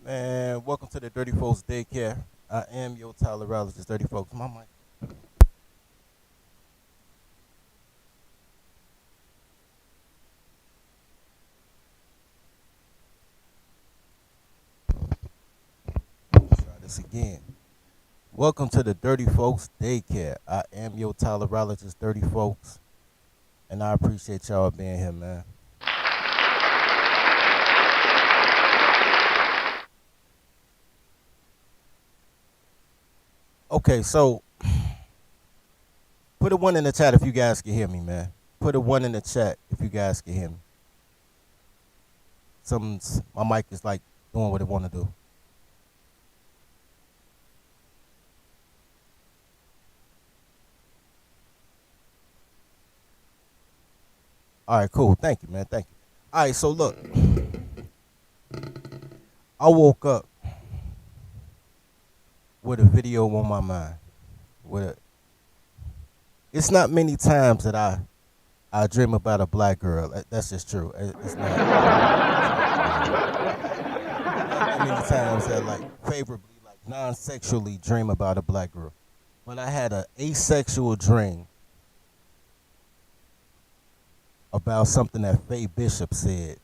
Man, welcome to the Dirty Folks Daycare. I am your tolerologist, Dirty Folks. My mic. Let's try this again. Welcome to the Dirty Folks Daycare. I am your tolerologist, Dirty Folks, and I appreciate y'all being here, man. Okay, so put a one in the chat if you guys can hear me, man. Put a one in the chat if you guys can hear me. My mic is like doing what it want to do. All right, cool. Thank you, man. Thank you. All right, so look, I woke up with a video on my mind. It's not many times that I dream about a black girl. That's just true. It's not. Not many times that like favorably, like non-sexually dream about a black girl. But I had an asexual dream about something that Faye Bishop said,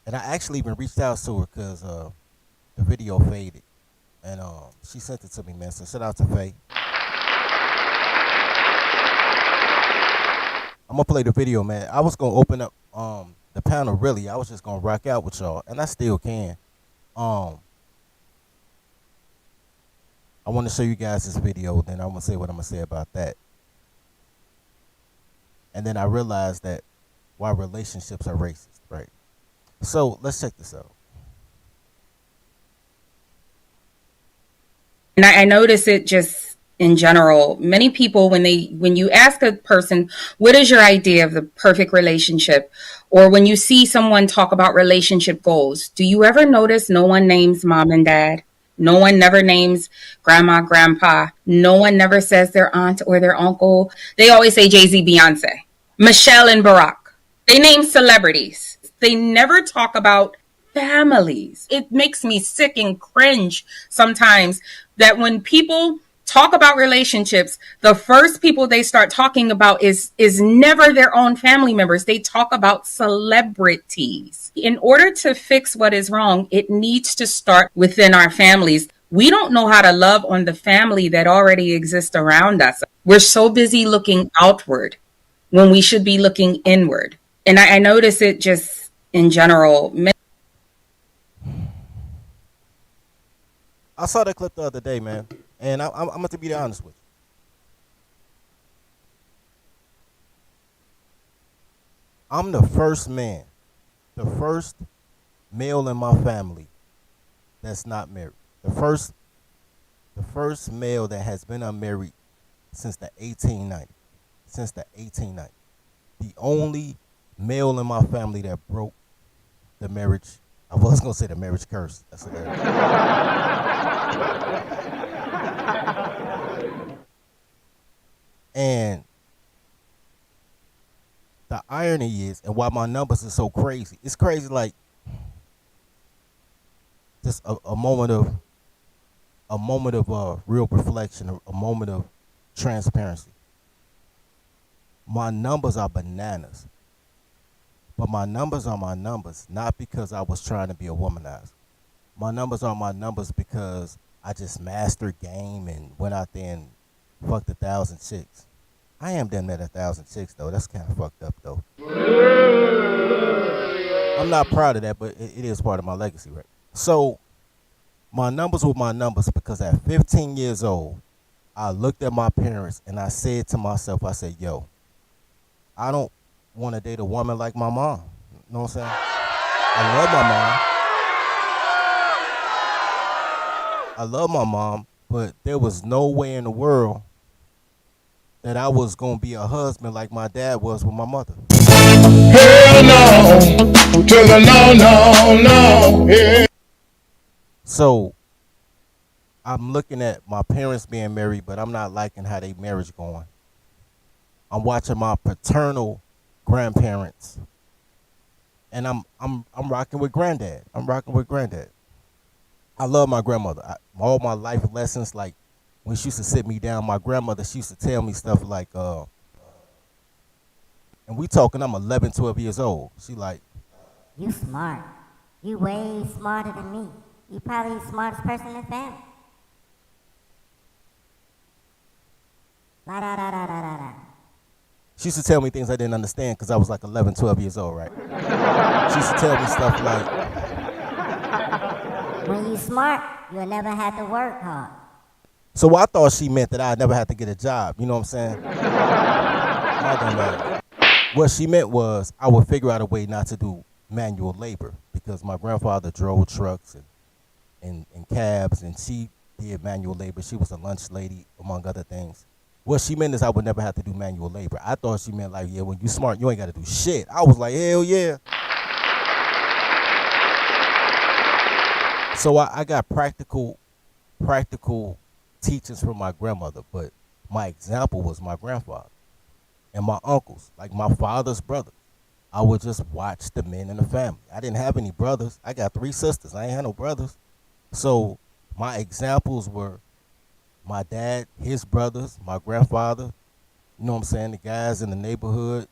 and I actually even reached out to her because the video faded, and she sent it to me, man. So shout out to Faye. I'm gonna play the video, man. I was gonna open up the panel. Really, I was just gonna rock out with y'all, and I still can. I want to show you guys this video. Then I'm gonna say what I'm gonna say about that. And then I realized that why relationships are racist, right? So let's check this out. And I notice it just in general. Many people, when you ask a person, what is your idea of the perfect relationship? Or when you see someone talk about relationship goals, do you ever notice no one names mom and dad? No one never names grandma, grandpa. No one never says their aunt or their uncle. They always say Jay-Z, Beyonce, Michelle and Barack. They name celebrities. They never talk about families. It makes me sick and cringe sometimes that when people talk about relationships, the first people they start talking about is never their own family members. They talk about celebrities. In order to fix what is wrong, it needs to start within our families. We don't know how to love on the family that already exists around us. We're so busy looking outward when we should be looking inward. And I notice it just in general. I saw that clip the other day, man, and I'm going to be honest with you. I'm the first male in my family that's not married. The first male that has been unmarried since the 1890s. Since the 1890s. The only male in my family that broke the marriage. I was gonna say the marriage curse. That's what that is. And the irony is, and why my numbers are so crazy. It's crazy, like just a moment of real reflection, a moment of transparency. My numbers are bananas. But my numbers are my numbers, not because I was trying to be a womanizer. My numbers are my numbers because I just mastered game and went out there and fucked 1,000 chicks. I am done at 1,000 chicks, though. That's kind of fucked up, though. I'm not proud of that, but it is part of my legacy, right? So my numbers were my numbers because at 15 years old, I looked at my parents and I said to myself, I said, yo, I don't want to date a woman like my mom. You know what I'm saying? I love my mom. I love my mom, but there was no way in the world that I was going to be a husband like my dad was with my mother. Hell no. To the no. Yeah. So I'm looking at my parents being married, but I'm not liking how their marriage going. I'm watching my paternal grandparents, and I'm rocking with granddad. I love my grandmother. All my life lessons, like when she used to sit me down, my grandmother, she used to tell me stuff like, and we talking, I'm 11, 12 years old. She like, You smart. You way smarter than me. You probably the smartest person in the family. La da da da da da da. she used to tell me things I didn't understand because I was like 11, 12 years old, right? She used to tell me stuff like, When you smart, you'll never have to work hard. so I thought she meant that I'd never have to get a job. You know what I'm saying? I don't know. What she meant was I would figure out a way not to do manual labor because my grandfather drove trucks and cabs, and she did manual labor. She was a lunch lady, among other things. What she meant is I would never have to do manual labor. I thought she meant like, yeah, when you smart, you ain't got to do shit. I was like, hell yeah. So I got practical teachings from my grandmother, but my example was my grandfather and my uncles, like my father's brother. I would just watch the men in the family. I didn't have any brothers. I got 3 sisters. I ain't had no brothers. So my examples were my dad, his brothers, my grandfather, you know what I'm saying, the guys in the neighborhood,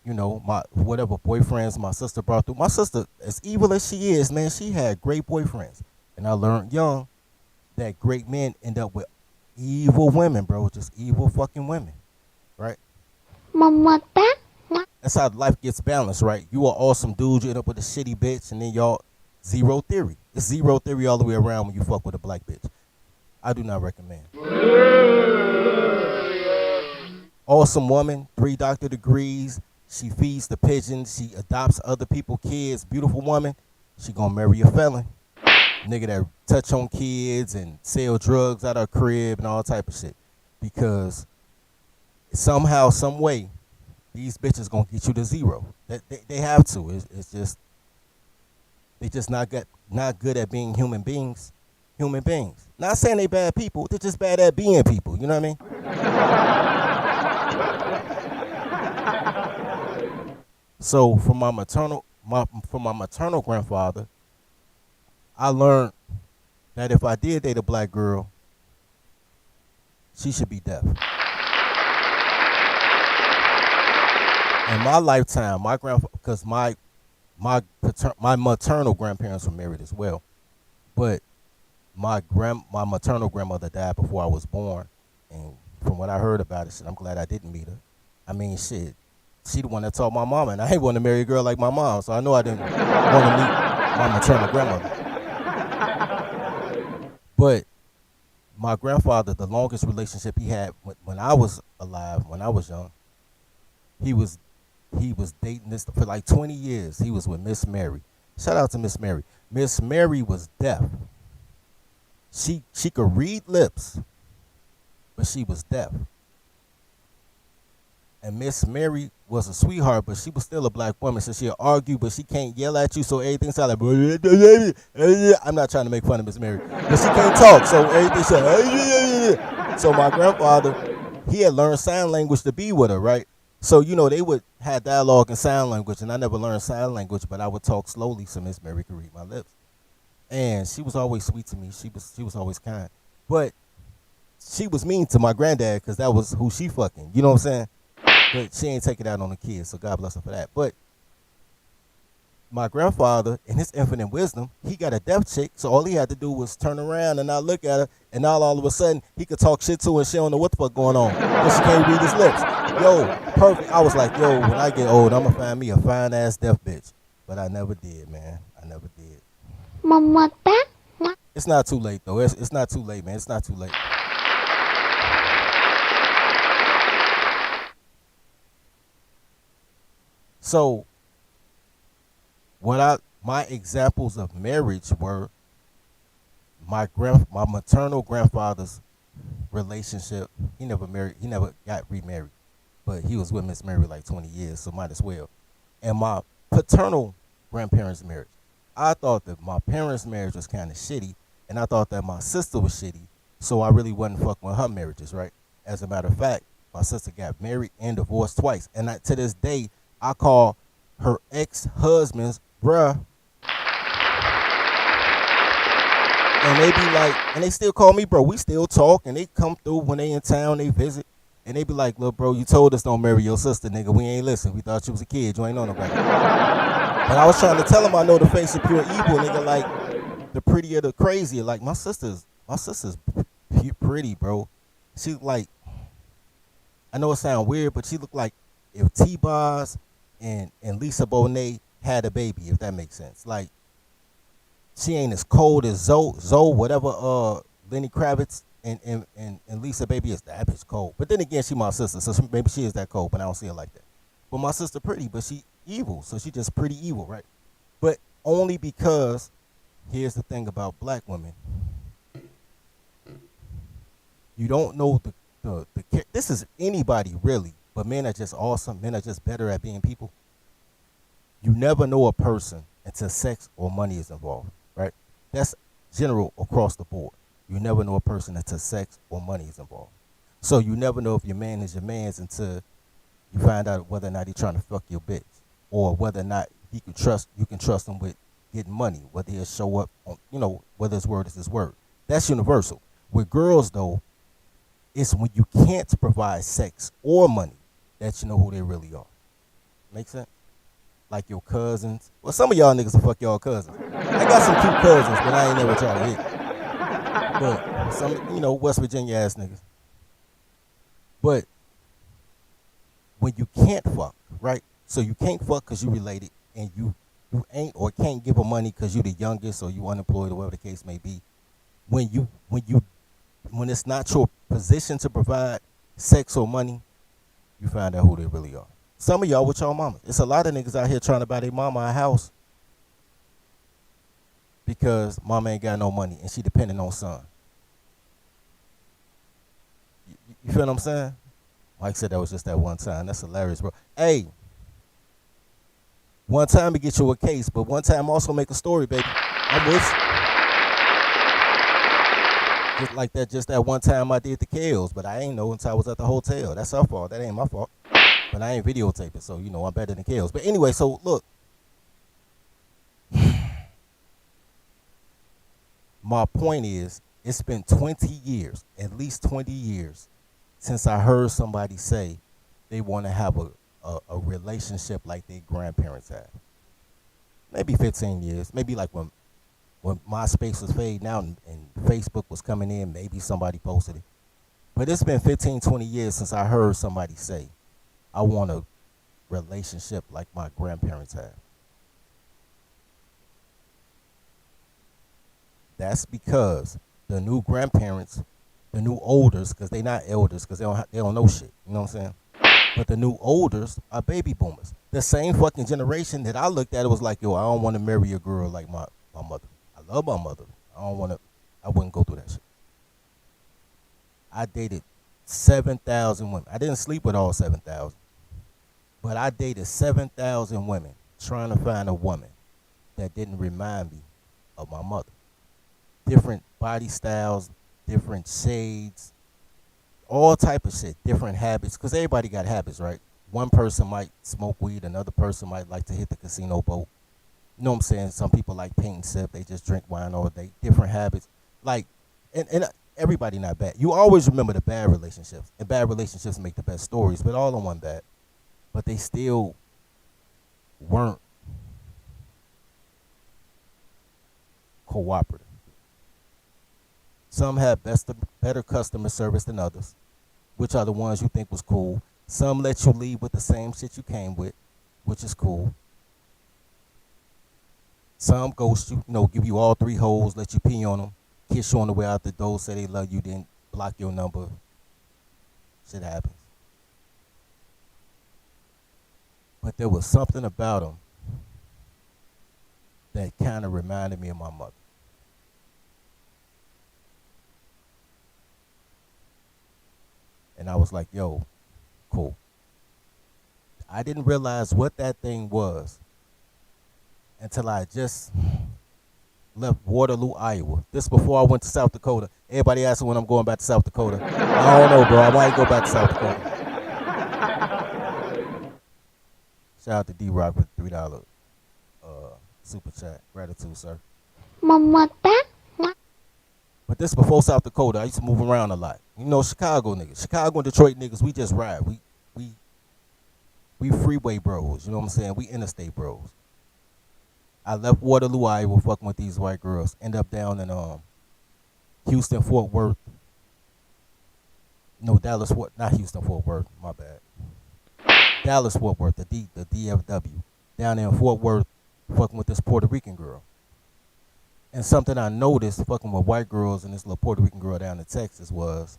you know, my whatever boyfriends my sister brought through. My sister, as evil as she is, man, she had great boyfriends. And I learned young that great men end up with evil women, bro, just evil fucking women, right? That's how life gets balanced, right? You are awesome dude, you end up with a shitty bitch, and then y'all zero theory. It's zero theory all the way around when you fuck with a black bitch. I do not recommend. Awesome woman, 3 doctor degrees. She feeds the pigeons. She adopts other people's kids. Beautiful woman. She gonna marry a felon. Nigga that touch on kids and sell drugs out her crib and all type of shit. Because somehow, some way, these bitches gonna get you to zero. They have to. It's just they just not good at being human beings. Human beings. Not saying they bad people. They're just bad at being people. You know what I mean? So from my maternal grandfather, I learned that if I did date a black girl, she should be deaf. In my lifetime, my grandfather, because my maternal grandparents were married as well, but my maternal grandmother died before I was born, and from what I heard about it, shit, I'm glad I didn't meet her. I mean, shit, she the one that taught my mama, and I ain't want to marry a girl like my mom, so I know I didn't want to meet my maternal grandmother. But my grandfather, the longest relationship he had when I was alive, when I was young, he was dating this for like 20 years. He was with Miss Mary. Shout out to Miss Mary. Miss Mary was deaf. She could read lips, but she was deaf. And Miss Mary was a sweetheart, but she was still a black woman, so she'll argue, but she can't yell at you, so everything sounds like, I'm not trying to make fun of Miss Mary, but she can't talk, so everything sounds, so my grandfather, he had learned sign language to be with her, right? So, you know, they would have dialogue in sign language, and I never learned sign language, but I would talk slowly so Miss Mary could read my lips. And she was always sweet to me. She was always kind. But she was mean to my granddad because that was who she fucking. You know what I'm saying? But she ain't take it out on the kids, so God bless her for that. But my grandfather, in his infinite wisdom, he got a deaf chick, so all he had to do was turn around and not look at her, and now all of a sudden, he could talk shit to her and she don't know what the fuck going on because she can't read his lips. Yo, perfect. I was like, yo, when I get old, I'm going to find me a fine-ass deaf bitch. But I never did, man. I never did. It's not too late, though. It's not too late, man. It's not too late. So, my examples of marriage were my maternal grandfather's relationship. He never got remarried, but he was with Miss Mary like 20 years, so might as well. And my paternal grandparents' marriage. I thought that my parents' marriage was kind of shitty, and I thought that my sister was shitty, so I really wasn't fucking with her marriages, right? As a matter of fact, my sister got married and divorced twice, and to this day, I call her ex-husbands bruh. And they be like, and they still call me bro. We still talk, and they come through when they in town, they visit. And they be like, look, bro, you told us don't marry your sister, nigga. We ain't listen. We thought you was a kid. You ain't know nobody. But I was trying to tell them I know the face of pure evil, nigga. Like, the prettier, the crazier. Like, my sister's pretty, bro. She like, I know it sounds weird, but she looked like if T-Boz and Lisa Bonet had a baby, if that makes sense. Like, she ain't as cold as Zoe, whatever Lenny Kravitz and Lisa baby is. That bitch cold. But then again, she my sister, so maybe she is that cold, but I don't see her like that. But my sister pretty, but she evil, so she just pretty evil, right? But only because here's the thing about black women. You don't know this is anybody really, but men are just awesome. Men are just better at being people. You never know a person until sex or money is involved, right? That's general across the board. You never know a person until sex or money is involved. So you never know if your man is your man's until you find out whether or not he's trying to fuck your bitch, or whether or not you can trust him with getting money, whether he'll show up on, whether his word is his word. That's universal. With girls though, it's when you can't provide sex or money that you know who they really are. Make sense? Like your cousins. Well, some of y'all niggas will fuck y'all cousins. I got some cute cousins, but I ain't never tried to hit. But some, West Virginia ass niggas. But when you can't fuck, right? So you can't fuck because you related, and you ain't or can't give her money because you the youngest or you unemployed or whatever the case may be. When it's not your position to provide sex or money, you find out who they really are. Some of y'all with y'all mamas. It's a lot of niggas out here trying to buy their mama a house because mama ain't got no money and she depending on son. You feel what I'm saying? Mike said that was just that one time. That's hilarious, bro. Hey, one time to get you a case, but one time also make a story, baby. I'm with you. Just like that, just that one time I did the Kales, but I ain't know until I was at the hotel. That's her fault. That ain't my fault. But I ain't videotaping, so I'm better than Kales. But anyway, so look. My point is, it's been 20 years, at least 20 years, since I heard somebody say they want to have a relationship like their grandparents had. Maybe 15 years. Maybe like when MySpace was fading out and Facebook was coming in, maybe somebody posted it. But it's been 15, 20 years since I heard somebody say, I want a relationship like my grandparents had. That's because the new grandparents, the new olders, because they not elders, because they don't know shit. You know what I'm saying? But the new olders are baby boomers. The same fucking generation that I looked at, it was like, yo, I don't want to marry a girl like my mother. I love my mother. I wouldn't go through that shit. I dated 7,000 women. I didn't sleep with all 7,000. But I dated 7,000 women trying to find a woman that didn't remind me of my mother. Different body styles, different shades, all type of shit, different habits. Because everybody got habits, right? One person might smoke weed. Another person might like to hit the casino boat. You know what I'm saying? Some people like paint and sip. They just drink wine all day. Different habits. Like, and everybody not bad. You always remember the bad relationships. And bad relationships make the best stories, but all of them bad. But they still weren't cooperative. Some had better customer service than others, which are the ones you think was cool. Some let you leave with the same shit you came with, which is cool. Some ghost you, give you all 3 holes, let you pee on them, kiss you on the way out the door, say they love you, then block your number. Shit happens. But there was something about them that kind of reminded me of my mother. And I was like, yo, cool. I didn't realize what that thing was until I just left Waterloo, Iowa. This before I went to South Dakota. Everybody asking when I'm going back to South Dakota. I don't know, bro. I might go back to South Dakota. Shout out to D-Rock with $3 super chat. Gratitude, sir. Mamata. But this before South Dakota. I used to move around a lot. You know, Chicago niggas. Chicago and Detroit niggas, we just ride. We we freeway bros. You know what I'm saying? We interstate bros. I left Waterloo, Iowa, fucking with these white girls. End up down in Houston, Fort Worth. No, Dallas, not Houston, Fort Worth. My bad. Dallas, Fort Worth, the DFW. Down there in Fort Worth, fucking with this Puerto Rican girl. And something I noticed fucking with white girls and this little Puerto Rican girl down in Texas was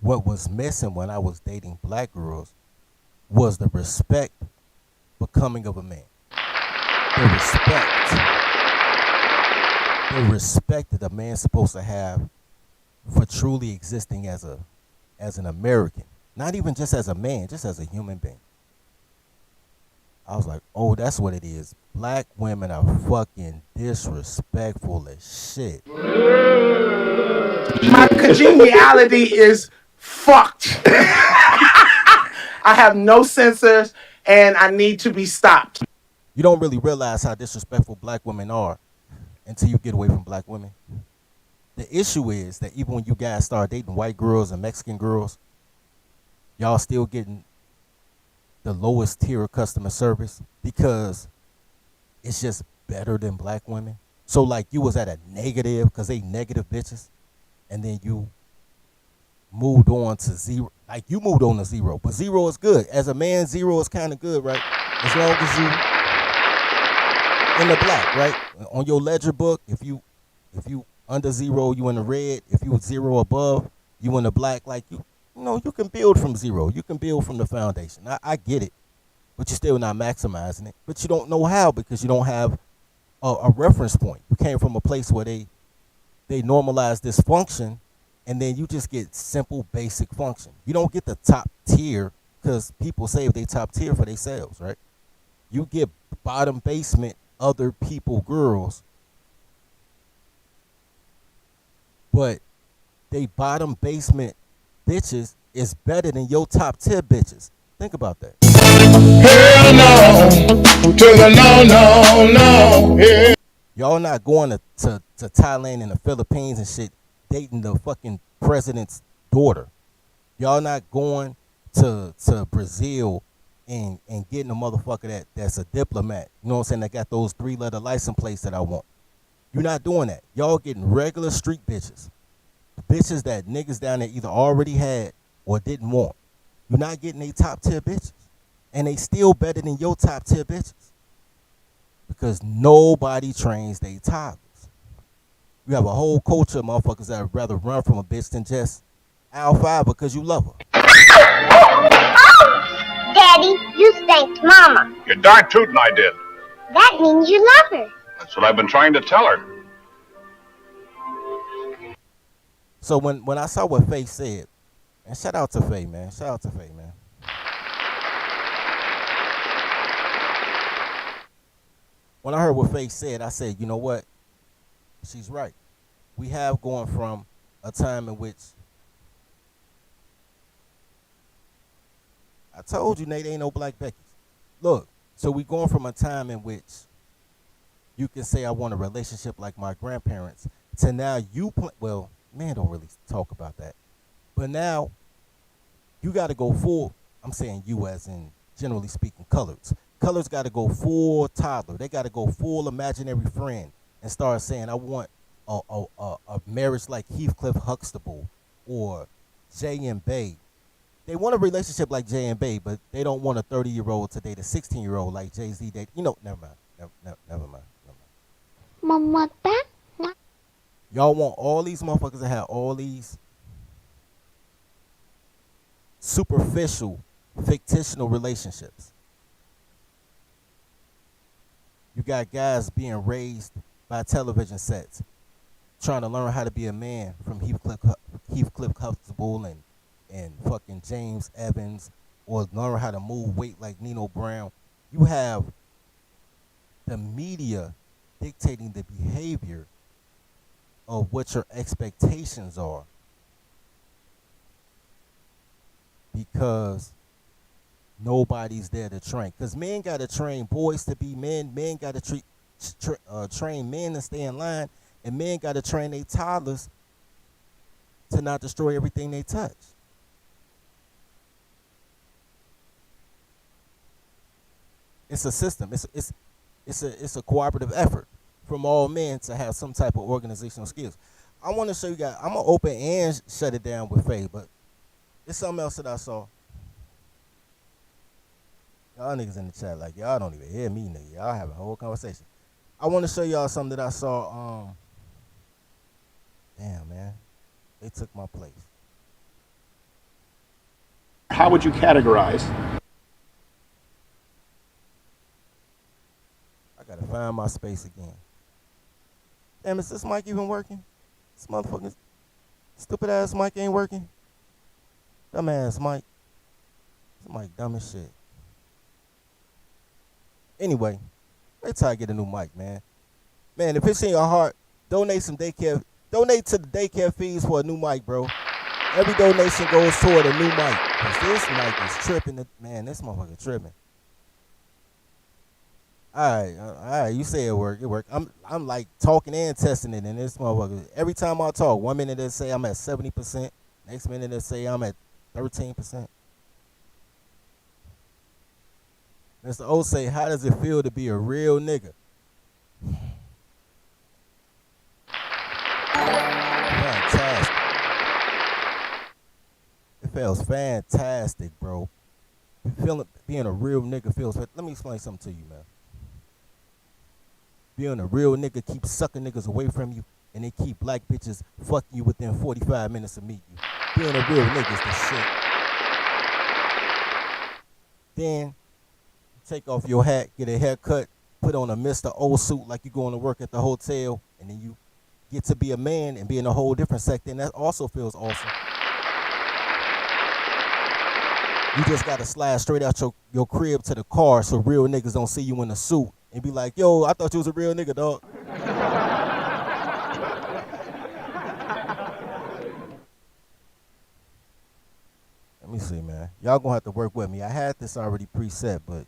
what was missing when I was dating black girls was the respect becoming of a man. The respect that a man's supposed to have for truly existing as an American. Not even just as a man, just as a human being. I was like, oh, that's what it is. Black women are fucking disrespectful as shit. My congeniality is fucked. I have no sensors and I need to be stopped. You don't really realize how disrespectful black women are until you get away from black women. The issue is that even when you guys start dating white girls and Mexican girls, y'all still getting the lowest tier of customer service because it's just better than black women. So like you was at a negative because they negative bitches, and then you moved on to zero. Like you moved on to zero, but zero is good. As a man, zero is kind of good, right? As long as you in the black, right? On your ledger book, if you under zero, you in the red. If you zero above, you in the black. Like you know, you can build from zero. You can build from the foundation. I get it, but you're still not maximizing it. But you don't know how because you don't have a reference point. You came from a place where they normalize dysfunction, and then you just get simple, basic function. You don't get the top tier because people save they top tier for themselves, right? You get bottom basement, other people girls, but they bottom basement bitches is better than your top tier bitches. Think about that. Hell no, to the no. Yeah. Y'all not going to Thailand and the Philippines and shit dating the fucking president's daughter. Y'all not going to Brazil and getting a motherfucker that's a diplomat. You know what I'm saying? That got those 3-letter license plates that I want. You're not doing that. Y'all getting regular street bitches. Bitches that niggas down there either already had or didn't want. You're not getting a top tier bitches. And they still better than your top tier bitches. Because nobody trains they toddlers. You have a whole culture of motherfuckers that would rather run from a bitch than just Alpha because you love her. Daddy, you spanked Mama. You're darn tootin' I did. That means you love her. That's what I've been trying to tell her. So when I saw what Faye said, and shout out to Faye, man. Shout out to Faye, man. When I heard what Faye said, I said, you know what? She's right. We have gone from a time in which I told you, Nate, ain't no black Becky's. Look, so we going from a time in which you can say I want a relationship like my grandparents to now well, men don't really talk about that. But now you got to go full. I'm saying you as in generally speaking colors. Colors got to go full toddler. They got to go full imaginary friend and start saying I want a marriage like Heathcliff Huxtable or Jay and Bay. They want a relationship like Jay and Bay, but they don't want a 30-year-old to date a 16-year-old like Jay-Z date. You know, never mind. Mama, that. Y'all want all these motherfuckers to have all these superficial, fictional relationships. You got guys being raised by television sets, trying to learn how to be a man from Heathcliff Huxtable and fucking James Evans, or learn how to move weight like Nino Brown. You have the media dictating the behavior of what your expectations are, because nobody's there to train. Because men got to train boys to be men. Men got to train men to stay in line, and men got to train their toddlers to not destroy everything they touch. It's a system. It's a cooperative effort from all men to have some type of organizational skills. I want to show you guys. I'm gonna open and shut it down with Faye, but it's something else that I saw. Y'all niggas in the chat like y'all don't even hear me, nigga. Y'all having a whole conversation. I want to show y'all something that I saw. Damn, man, they took my place. How would you categorize? I gotta find my space again. Damn, is this mic even working? This motherfucking stupid ass mic ain't working. Dumb ass mic. This mic dumb as shit. Anyway, wait till I get a new mic, man. Man, if it's in your heart, donate some daycare. Donate to the daycare fees for a new mic, bro. Every donation goes toward a new mic. Cause this mic is tripping. Man, this motherfucker tripping. All right. You say it work. It work. I'm like talking and testing it, and this motherfucker. Every time I talk, 1 minute they say I'm at 70%. Next minute they say I'm at 13%. Mr. O say, how does it feel to be a real nigga? Fantastic. It feels fantastic, bro. Being a real nigga feels. Let me explain something to you, man. Being a real nigga keeps sucking niggas away from you, and they keep black bitches fucking you within 45 minutes of meeting you. Being a real nigga is the shit. Then take off your hat, get a haircut, put on a Mr. O suit like you're going to work at the hotel, and then you get to be a man and be in a whole different sector, and that also feels awesome. You just got to slide straight out your crib to the car so real niggas don't see you in a suit and be like, yo, I thought you was a real nigga, dog. Let me see, man. Y'all gonna have to work with me. I had this already preset, but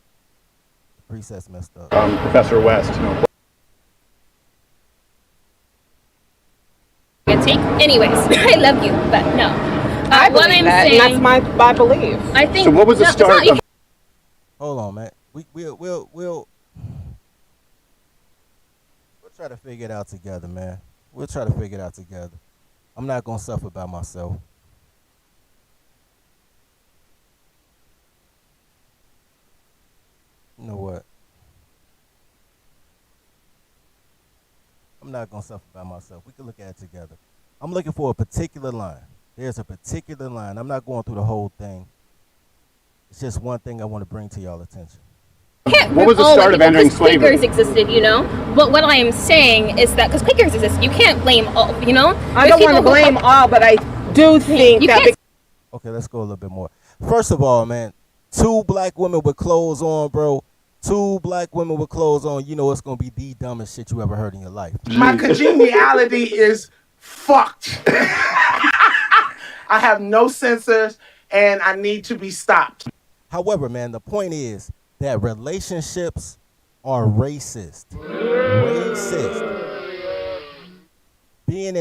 the preset's messed up. Professor West, you know. Anyways, I love you, but no. I believe what I'm that, saying, and that's my belief. I think. So what was the start of? Hold on, man. We'll try to figure it out together, man. We'll try to figure it out together. I'm not gonna suffer by myself. You know what? I'm not gonna suffer by myself. We can look at it together. I'm looking for a particular line. There's a particular line. I'm not going through the whole thing. It's just one thing I want to bring to y'all attention. What was the start of entering slavery? Quakers existed, you know. But what I am saying is that because Quakers exist, you can't blame all. You know. I don't want to blame all, but I do think that. Okay, let's go a little bit more. First of all, man, 2 black women with clothes on, bro. 2 black women with clothes on. You know it's gonna be the dumbest shit you ever heard in your life. My congeniality is fucked. I have no sensors, and I need to be stopped. However, man, the point is that relationships are racist. Racist. Being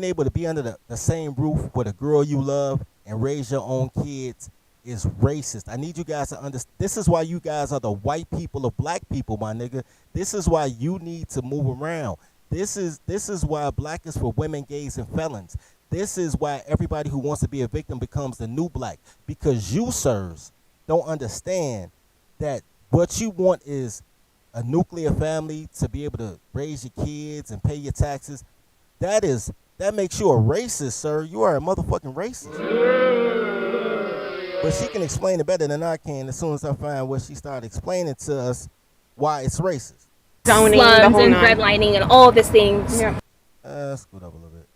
able to be under the same roof with a girl you love and raise your own kids is racist. I need you guys to understand. This is why you guys are the white people of black people, my nigga. This is why you need to move around. This is why black is for women, gays, and felons. This is why everybody who wants to be a victim becomes the new black. Because you, sirs, don't understand that what you want is a nuclear family to be able to raise your kids and pay your taxes. That makes you a racist, sir. You are a motherfucking racist. But she can explain it better than I can as soon as I find what she started explaining to us why it's racist. Slums and redlining and all these things. Yeah. Scoot up a little bit.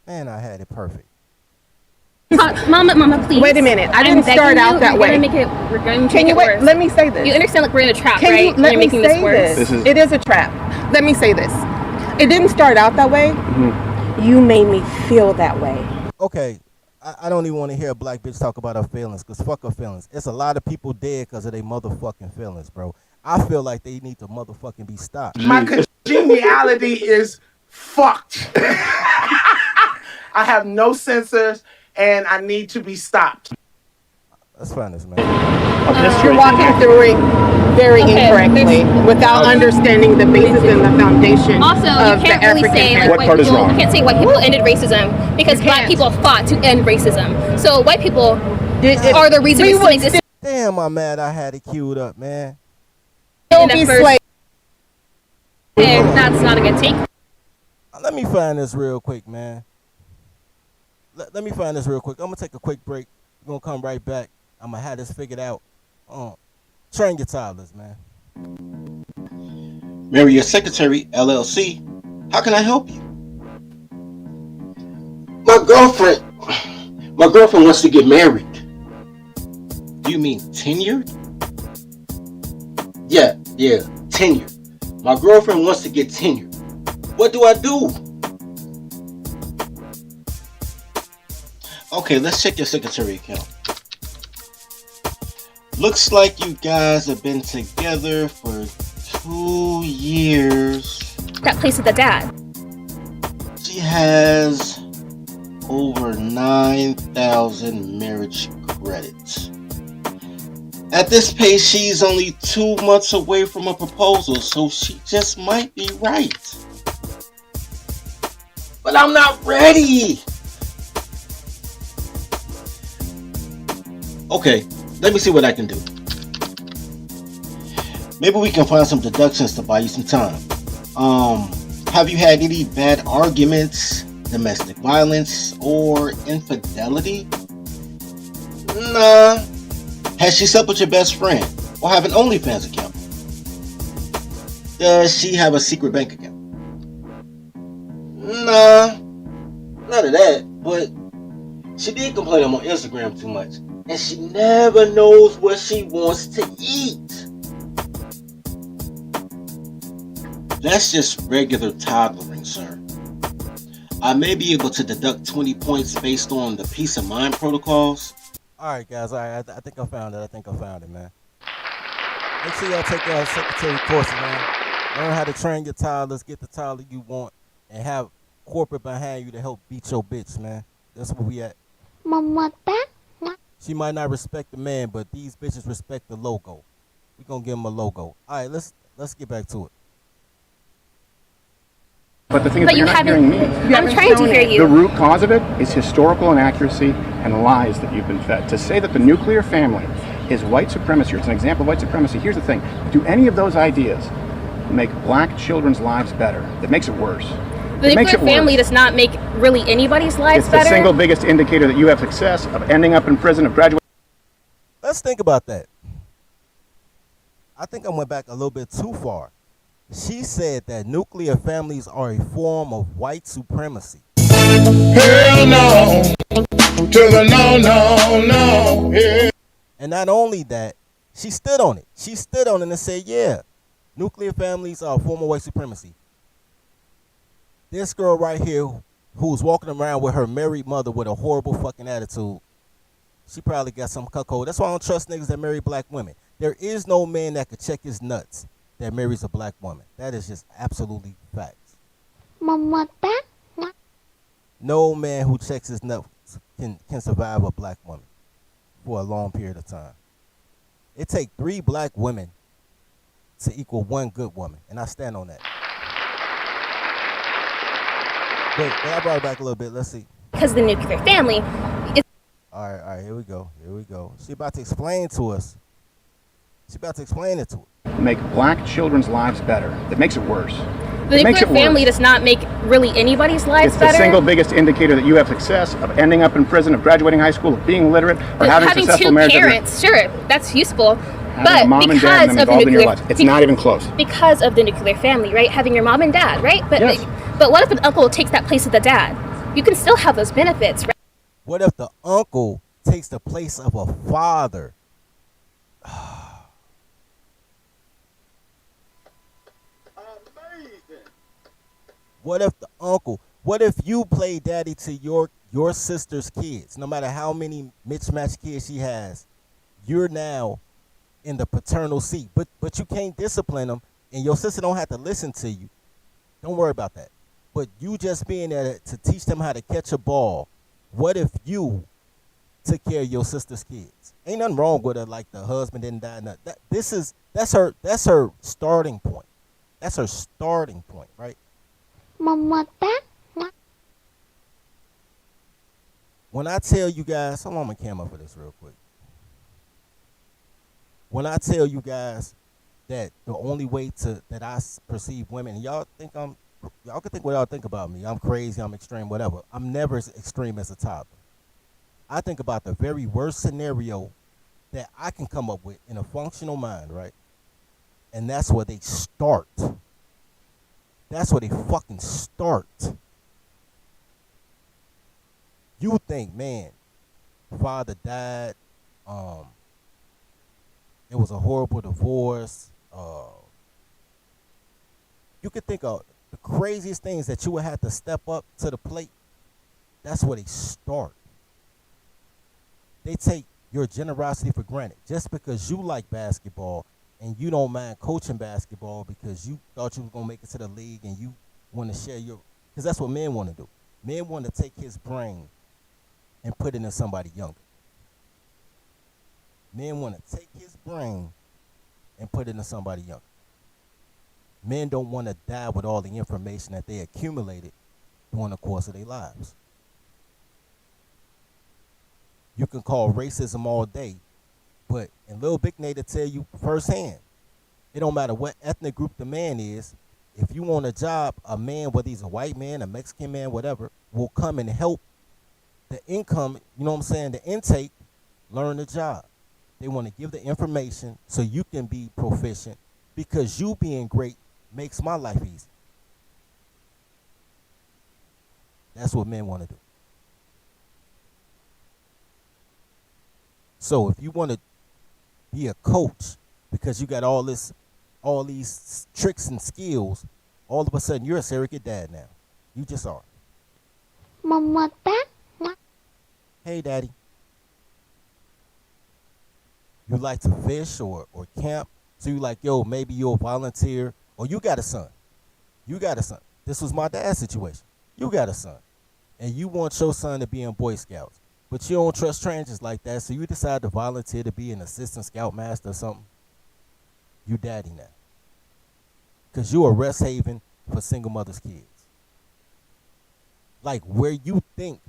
Man, I had it perfect. Mama, please. Wait a minute. I didn't start out that way. We're going to Can make you it wait? worse. Let me say this. You understand, like, we're in a trap, Can right? you let You're me making say this worse. this? It is a trap. Let me say this. It didn't start out that way. You made me feel that way. Okay, I don't even want to hear a black bitch talk about her feelings, because fuck her feelings. It's a lot of people dead because of their motherfucking feelings, bro. I feel like they need to motherfucking be stopped. My congeniality is fucked. I have no sensors and I need to be stopped. Let's find this, man. You're walking through it very incorrectly without understanding the basis and the foundation Also, of you can't the really African say like family. What white part is people. wrong? You can't say white people ended racism because black people fought to end racism. So white people are the reason it still exists. Damn, I'm mad I had it queued up, man. Still be slave. And that's not a good take. Let me find this real quick, man. Let me find this real quick. I'm going to take a quick break. We're going to come right back. I'm going to have this figured out. Train your toddlers, man. Marry Your Secretary, LLC. How can I help you? My girlfriend wants to get married. Do you mean tenured? Yeah, tenured. My girlfriend wants to get tenured. What do I do? Okay, let's check your secretary account. Looks like you guys have been together for 2 years. That place with the dad. She has over 9,000 marriage credits. At this pace, she's only 2 months away from a proposal, so she just might be right. But I'm not ready. Okay, let me see what I can do. Maybe we can find some deductions to buy you some time. Have you had any bad arguments, domestic violence, or infidelity? Nah. Has she slept with your best friend or have an OnlyFans account? Does she have a secret bank account? Nah. None of that, but she did complain on Instagram too much. And she never knows what she wants to eat. That's just regular toddlering, sir. I may be able to deduct 20 points based on the peace of mind protocols. Alright, guys. Alright, I think I found it, man. Make sure y'all take y'all secretary courses, man. Learn how to train your toddlers, get the toddler you want, and have corporate behind you to help beat your bitch, man. That's where we at. She might not respect the man, but these bitches respect the logo. We gonna give them a logo. All right, let's get back to it. But the thing is, you're not hearing me. I'm trying to hear you. The root cause of it is historical inaccuracy and lies that you've been fed. To say that the nuclear family is white supremacy, or it's an example of white supremacy, here's the thing. Do any of those ideas make black children's lives better? It makes it worse. The nuclear family does not make really anybody's lives better. It's the single biggest indicator that you have success, of ending up in prison, of graduating. Let's think about that. I think I went back a little bit too far. She said that nuclear families are a form of white supremacy. Hell no. To the no. Yeah. And not only that, she stood on it. She stood on it and said, yeah, nuclear families are a form of white supremacy. This girl right here who's walking around with her married mother with a horrible fucking attitude, she probably got some cuckold. That's why I don't trust niggas that marry black women. There is no man that could check his nuts that marries a black woman. That is just absolutely facts. No man who checks his nuts can survive a black woman for a long period of time. It takes 3 black women to equal 1 good woman, and I stand on that. But I brought it back a little bit. Let's see. Because the nuclear family is... All right, here we go. She about to explain to us. She about to explain it to us. Make black children's lives better. It makes it worse. The nuclear family does not make really anybody's lives it's better. It's the single biggest indicator that you have success, of ending up in prison, of graduating high school, of being literate, or having successful marriage. Having 2 parents, sure, that's useful. But a mom and dad and them involved in your lives. It's not even close. Because of the nuclear family, right? Having your mom and dad, right? But yes. But what if an uncle takes that place of the dad? You can still have those benefits, right? What if the uncle takes the place of a father? What if the uncle? What if you play daddy to your sister's kids? No matter how many mismatched kids she has, you're now in the paternal seat. But you can't discipline them, and your sister don't have to listen to you. Don't worry about that. But you just being there to teach them how to catch a ball. What if you took care of your sister's kids? Ain't nothing wrong with her. Like the husband didn't die. That's her starting point. That's her starting point, right? Mamata? When I tell you guys, hold on, I'm gonna camera for this real quick. When I tell you guys that the only way that I perceive women, y'all can think what y'all think about me. I'm crazy, I'm extreme, whatever. I'm never as extreme as a toddler. I think about the very worst scenario that I can come up with in a functional mind, right? And that's where they start. That's where they fucking start. You think, man, father died, it was a horrible divorce. You could think of the craziest things that you would have to step up to the plate. That's where they start. They take your generosity for granted. Just because you like basketball and you don't mind coaching basketball because you thought you were going to make it to the league and you want to share your... Because that's what men want to do. Men want to take his brain and put it in somebody younger. Men want to take his brain and put it in somebody younger. Men don't want to die with all the information that they accumulated during the course of their lives. You can call racism all day, but in Lil Big Nate to tell you firsthand, it don't matter what ethnic group the man is, if you want a job, a man, whether he's a white man, a Mexican man, whatever, will come and help the income, you know what I'm saying, the intake, learn the job. They want to give the information so you can be proficient because you being great makes my life easy. That's what men want to do. So if you want to be a coach because you got all these tricks and skills, all of a sudden you're a surrogate dad now. You just are. Mamata? Hey, daddy. You like to fish or camp, so you like, yo, maybe you'll volunteer, or you got a son. You got a son. This was my dad's situation. You got a son, and you want your son to be in Boy Scouts, but you don't trust strangers like that, so you decide to volunteer to be an assistant scoutmaster or something. You daddy now. Because you a rest haven for single mothers' kids. Like when you think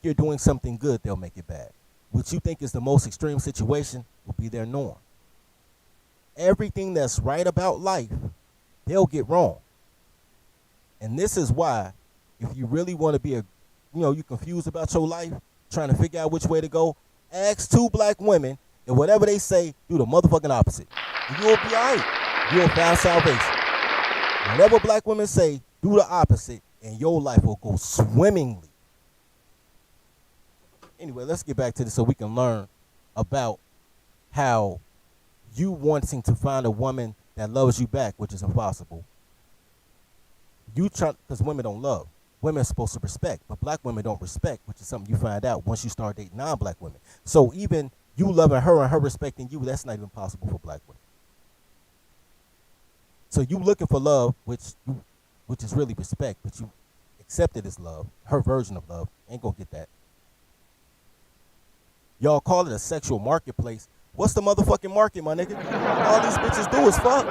you're doing something good, they'll make it bad. What you think is the most extreme situation will be their norm. Everything that's right about life, they'll get wrong. And this is why, if you really want to be you're confused about your life, trying to figure out which way to go, ask 2 black women, and whatever they say, do the motherfucking opposite. And you'll be all right. You'll find salvation. Whatever black women say, do the opposite, and your life will go swimmingly. Anyway, let's get back to this so we can learn about how you wanting to find a woman that loves you back, which is impossible. You try, because women don't love. Women are supposed to respect, but black women don't respect, which is something you find out once you start dating non-black women. So even you loving her and her respecting you, that's not even possible for black women. So you looking for love, which is really respect, but you accept it as love, her version of love, ain't gonna get that. Y'all call it a sexual marketplace. What's the motherfucking market, my nigga? All these bitches do is fuck.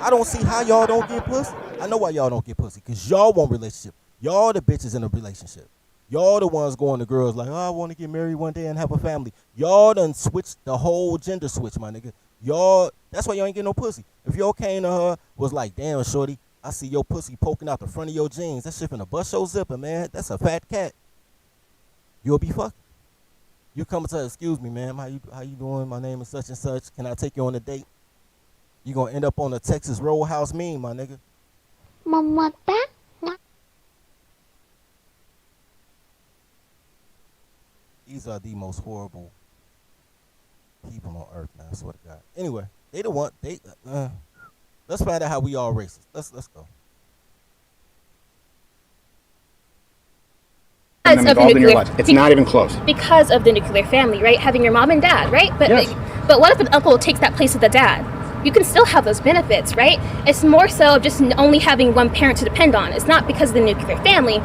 I don't see how y'all don't get pussy. I know why y'all don't get pussy, because y'all want relationship. Y'all the bitches in a relationship. Y'all the ones going to girls like, oh, I want to get married one day and have a family. Y'all done switched the whole gender switch, my nigga. Y'all, that's why y'all ain't getting no pussy. If y'all came to her, was like, damn, shorty, I see your pussy poking out the front of your jeans. That shit finna bust your zipper, man. That's a fat cat. You'll be fucking. You come and say, excuse me, ma'am, how you doing? My name is such and such. Can I take you on a date? You gonna end up on a Texas Roadhouse meme, my nigga. Mamata? These are the most horrible people on earth, man. I swear to God. Anyway, they the one. Let's find out how we all racist. Let's go. having them involved in your lives. It's not even close. Because of the nuclear family, right? Having your mom and dad, right? But Yes. but what if an uncle takes that place of the dad? You can still have those benefits, right? It's more so just only having one parent to depend on. It's not because of the nuclear family.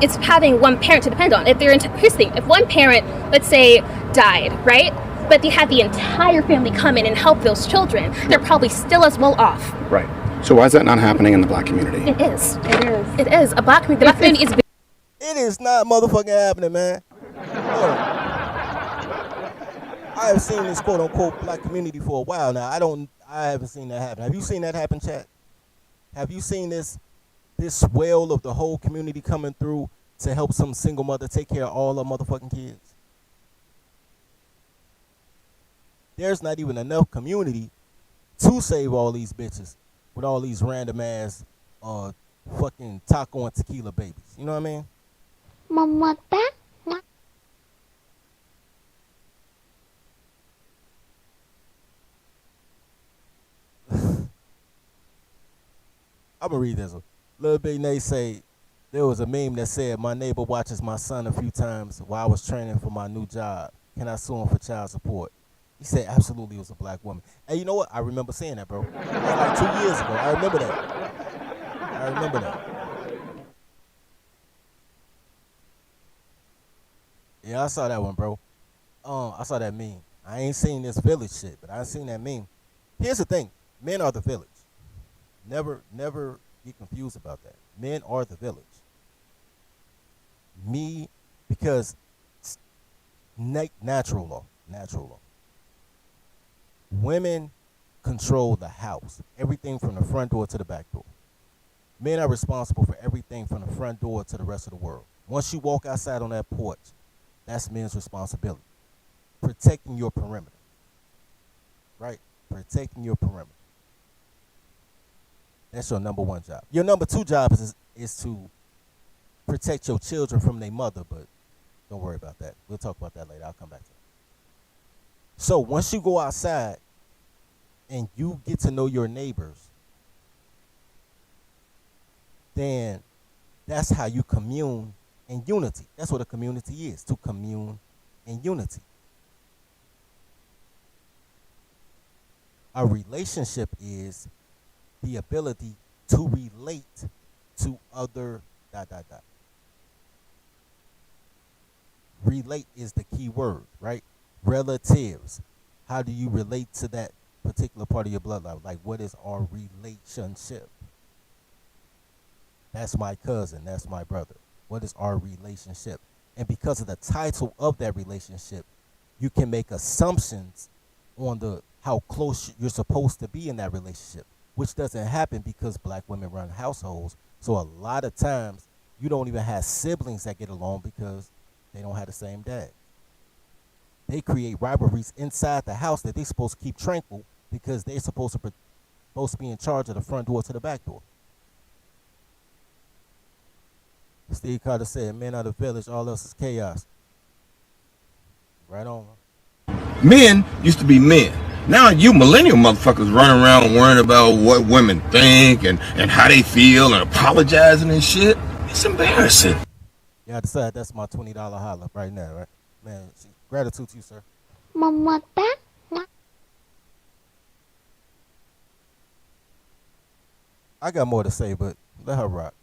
It's having one parent to depend on. If they're here's the thing: if one parent, let's say, died, right? But they had the entire family come in and help those children, they're probably still as well off. Right. So why is that not happening in the black community? It is. It is. It is. The black community is. It is not motherfucking happening, man. Look, I have seen this quote unquote black community for a while now. I haven't seen that happen. Have you seen that happen, chat? Have you seen this swell of the whole community coming through to help some single mother take care of all her motherfucking kids? There's not even enough community to save all these bitches with all these random ass fucking taco and tequila babies. You know what I mean? Mamata. I'm gonna read this one. Lil Big Nate say there was a meme that said my neighbor watches my son a few times while I was training for my new job. Can I sue him for child support? He said absolutely it was a black woman. Hey, you know what? I remember saying that, bro. That was like 2 years ago. I remember that. Yeah, I saw that one, bro. I saw that meme. I ain't seen this village shit, but I seen that meme. Here's the thing. Men are the village. Never get confused about that. Men are the village. Because natural law. Women control the house. Everything from the front door to the back door. Men are responsible for everything from the front door to the rest of the world. Once you walk outside on that porch, that's men's responsibility. Protecting your perimeter. Right? Protecting your perimeter. That's your number one job. Your number two job is to protect your children from their mother, but don't worry about that. We'll talk about that later. I'll come back to that. So once you go outside and you get to know your neighbors, then that's how you commune in unity. That's what a community is, to commune in unity. A relationship is the ability to relate to other ... Relate is the key word, right? Relatives. How do you relate to that particular part of your bloodline? Like, what is our relationship? That's my cousin. That's my brother. What is our relationship? And because of the title of that relationship, you can make assumptions on how close you're supposed to be in that relationship, which doesn't happen because black women run households. So a lot of times you don't even have siblings that get along because they don't have the same dad. They create rivalries inside the house that they're supposed to keep tranquil because they're supposed to be in charge of the front door to the back door. Steve Carter said, men are the village, all else is chaos. Right on. Men used to be men. Now you millennial motherfuckers running around worrying about what women think and how they feel and apologizing and shit. It's embarrassing. Yeah, I decided that's my $20 holla right now, right? Man, gratitude to you, sir. Mamata. I got more to say, but let her rock.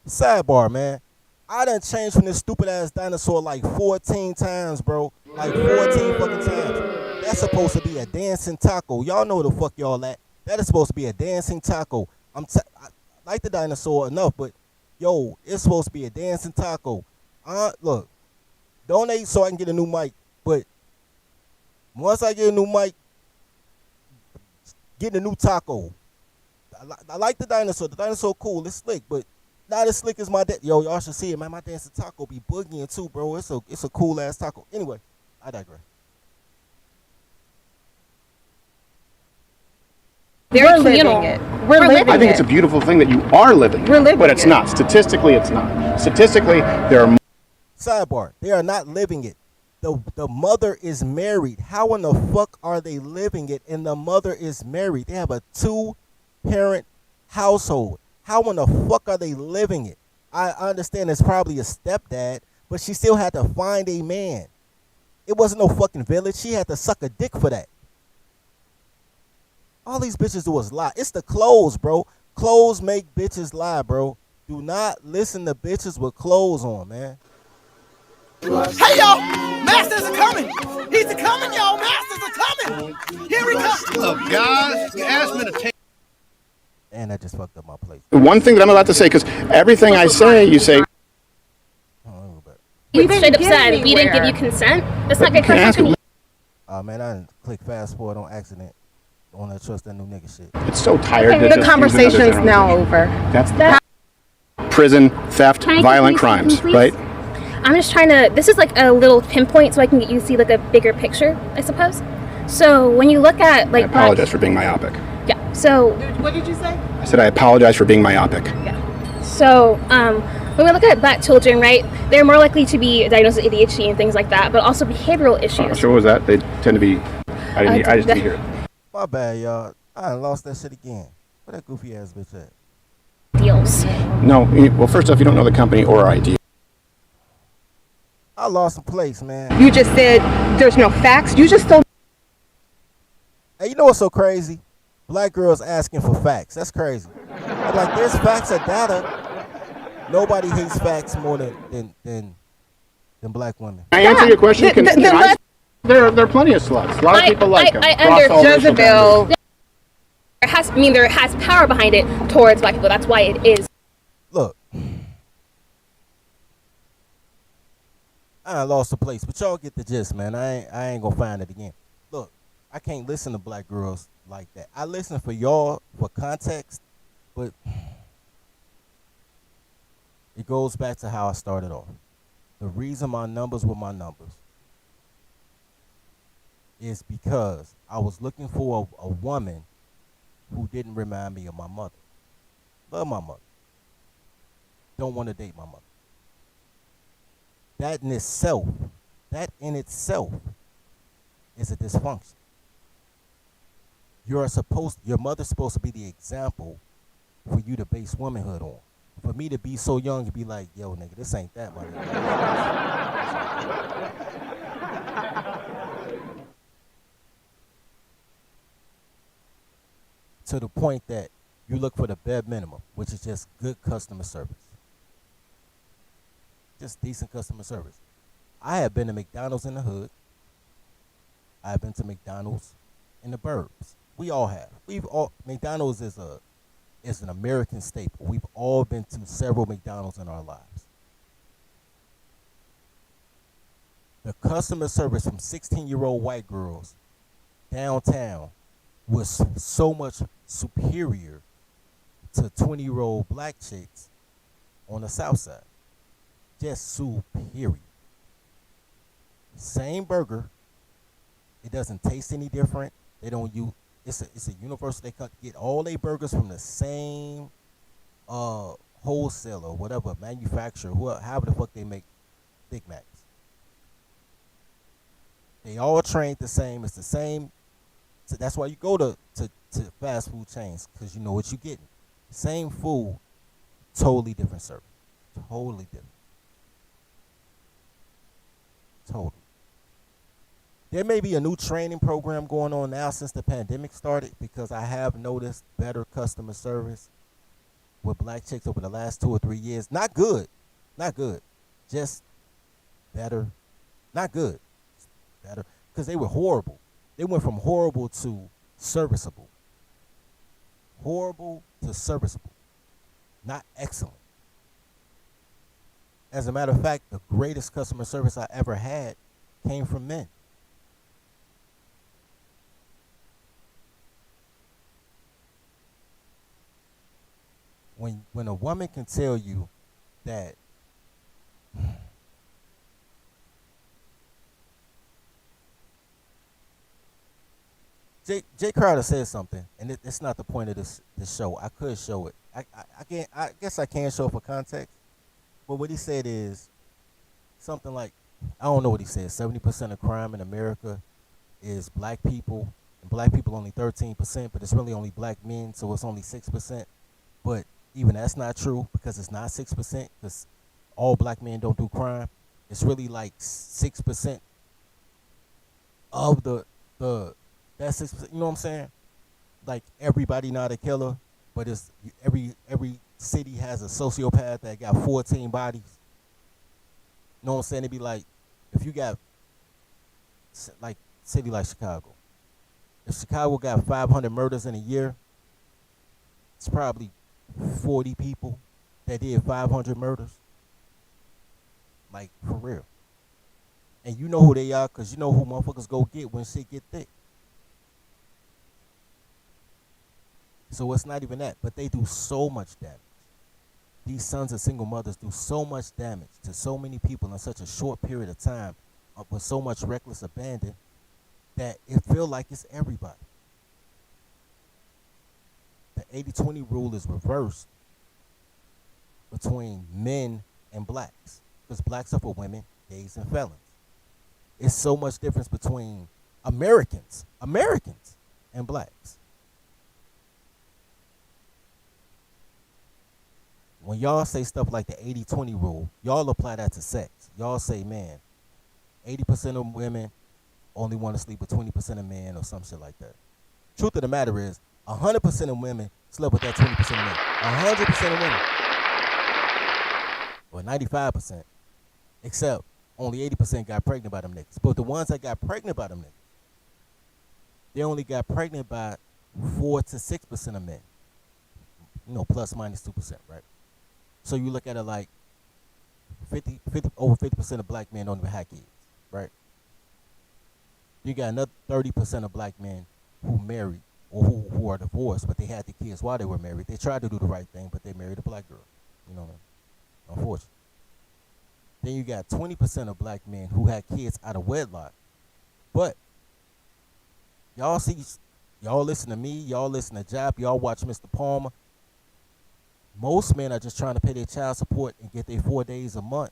Sidebar, man. I done changed from this stupid ass dinosaur like 14 times, bro. Like 14 fucking times. That's supposed to be a dancing taco. Y'all know the fuck y'all at. That is supposed to be a dancing taco. I like the dinosaur enough, but yo, it's supposed to be a dancing taco. Look, donate so I can get a new mic. But once I get a new mic, get a new taco. I like the dinosaur. The dinosaur cool. It's slick, but not as slick as my dad. Yo, y'all should see it, man. My dancing taco be boogieing too, bro. It's a cool ass taco. Anyway, I digress. We're living it. We're living it. I think it's a beautiful thing that you are living. We're living but it's it. not. Statistically, it's not. Statistically, there are. Sidebar: they are not living it. The mother is married. How in the fuck are they living it? And the mother is married. They have a 2-parent household. How in the fuck are they living it? I understand it's probably a stepdad, but she still had to find a man. It wasn't no fucking village. She had to suck a dick for that. All these bitches do is lie. It's the clothes, bro. Clothes make bitches lie, bro. Do not listen to bitches with clothes on, man. Hey, y'all! Masters are coming! He's a coming, y'all! Masters are coming! Here he comes! Look, guys, you asked me to take... And I just fucked up my place. One thing that I'm allowed to say, because everything I say, you say... You straight up said we didn't give you consent. That's not good company. Oh, man, I didn't click fast forward on accident. I want to trust that new nigga shit. It's so tired. Okay, the conversation's now over. That's prison, theft, violent crimes, right? I'm just trying to, this is like a little pinpoint so I can get you to see like a bigger picture, I suppose. So when you look at like... I apologize for being myopic. Yeah, so... What did you say? I said I apologize for being myopic. Yeah. So, when we look at black children, right, they're more likely to be diagnosed with ADHD and things like that, but also behavioral issues. So what was that? They tend to be... I just didn't hear it. My bad, y'all. I done lost that shit again. Where that goofy ass bitch at? Deals. No, well, first off, you don't know the company or our idea. I lost some place, man. You just said there's no facts. You just told... Hey, you know what's so crazy? Black girls asking for facts. That's crazy. I'm like, there's facts or data. Nobody hates facts more than black women. Can I answer your question? There are plenty of sluts. A lot of people like them. I understand. Jezebel. There has power behind it towards black people. That's why it is. Look, I lost the place, but y'all get the gist, man. I ain't gonna find it again. Look, I can't listen to black girls like that. I listen for y'all for context, but it goes back to how I started off. The reason my numbers were my numbers is because I was looking for a woman who didn't remind me of my mother. Love my mother. Don't want to date my mother. That in itself is a dysfunction. Your mother's supposed to be the example for you to base womanhood on. For me to be so young to be like, yo, nigga, this ain't that, my nigga. To the point that you look for the bare minimum, which is just good customer service. Just decent customer service. I have been to McDonald's in the hood. I have been to McDonald's in the burbs. We all have. McDonald's is an American staple. We've all been to several McDonald's in our lives. The customer service from 16-year-old white girls downtown was so much superior to 20-year-old black chicks on the south side. Just superior. Same burger. It doesn't taste any different. They don't use... It's a universal. They get all their burgers from the same wholesaler, whatever, manufacturer, however the fuck they make Big Macs. They all trained the same. It's the same. So that's why you go to fast food chains, because you know what you're getting. Same food, totally different service. Totally different. Totally. There may be a new training program going on now since the pandemic started, because I have noticed better customer service with black chicks over the last 2 or 3 years. Not good. Not good. Just better. Not good. Better. Because they were horrible. They went from horrible to serviceable. Horrible to serviceable. Not excellent. As a matter of fact, the greatest customer service I ever had came from men. When a woman can tell you that Jay Crowder said something, and it's not the point of this show. I could show it. I guess I can show it for context. But what he said is something like, I don't know what he said. 70% of crime in America is black people, and black people only 13%, but it's really only black men, so it's only 6%. But even that's not true because it's not 6%, because all black men don't do crime. It's really like 6% of the that 6%. You know what I'm saying? Like everybody not a killer, but it's every city has a sociopath that got 14 bodies. You know what I'm saying? It'd be like if you got like city like Chicago. If Chicago got 500 murders in a year, it's probably 40 people that did 500 murders. Like, for real. And you know who they are because you know who motherfuckers go get when shit get thick. So it's not even that. But they do so much damage. These sons of single mothers do so much damage to so many people in such a short period of time with so much reckless abandon that it feel like it's everybody. The 80-20 rule is reversed between men and blacks. Because blacks are for women, gays, and felons. It's so much difference between Americans, and blacks. When y'all say stuff like the 80-20 rule, y'all apply that to sex. Y'all say, man, 80% of women only want to sleep with 20% of men or some shit like that. Truth of the matter is, 100% of women slept with that 20% of men. 100% of women. Or 95%. Except only 80% got pregnant by them niggas. But the ones that got pregnant by them niggas, they only got pregnant by 4 to 6% of men. You know, plus minus 2%, right? So you look at it like over 50% of black men don't even have kids, right? You got another 30% of black men who married or who are divorced, but they had the kids while they were married. They tried to do the right thing, but they married a black girl. You know what I mean? Unfortunately. Then you got 20% of black men who had kids out of wedlock. But y'all listen to me, y'all listen to Jap, y'all watch Mr. Palmer. Most men are just trying to pay their child support and get their 4 days a month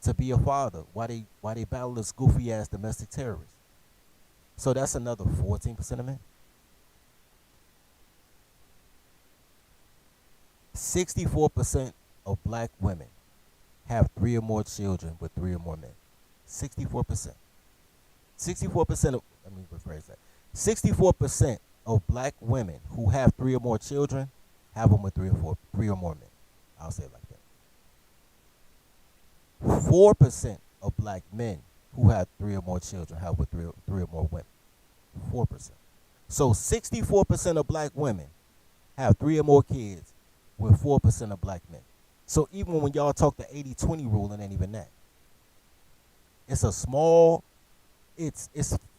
to be a father while they battle this goofy ass domestic terrorist. So that's another 14% of men. 64% of black women have 3 or more children with 3 or more men. 64%. 64% of, let me rephrase that. 64% of black women who have 3 or more children have them with 3 or more men. I'll say it like that. 4% of black men who have 3 or more children have with 3 or more women. 4%. So 64% of black women have 3 or more kids with 4% of black men. So even when y'all talk the 80-20 rule, it ain't even that. It's a small, it's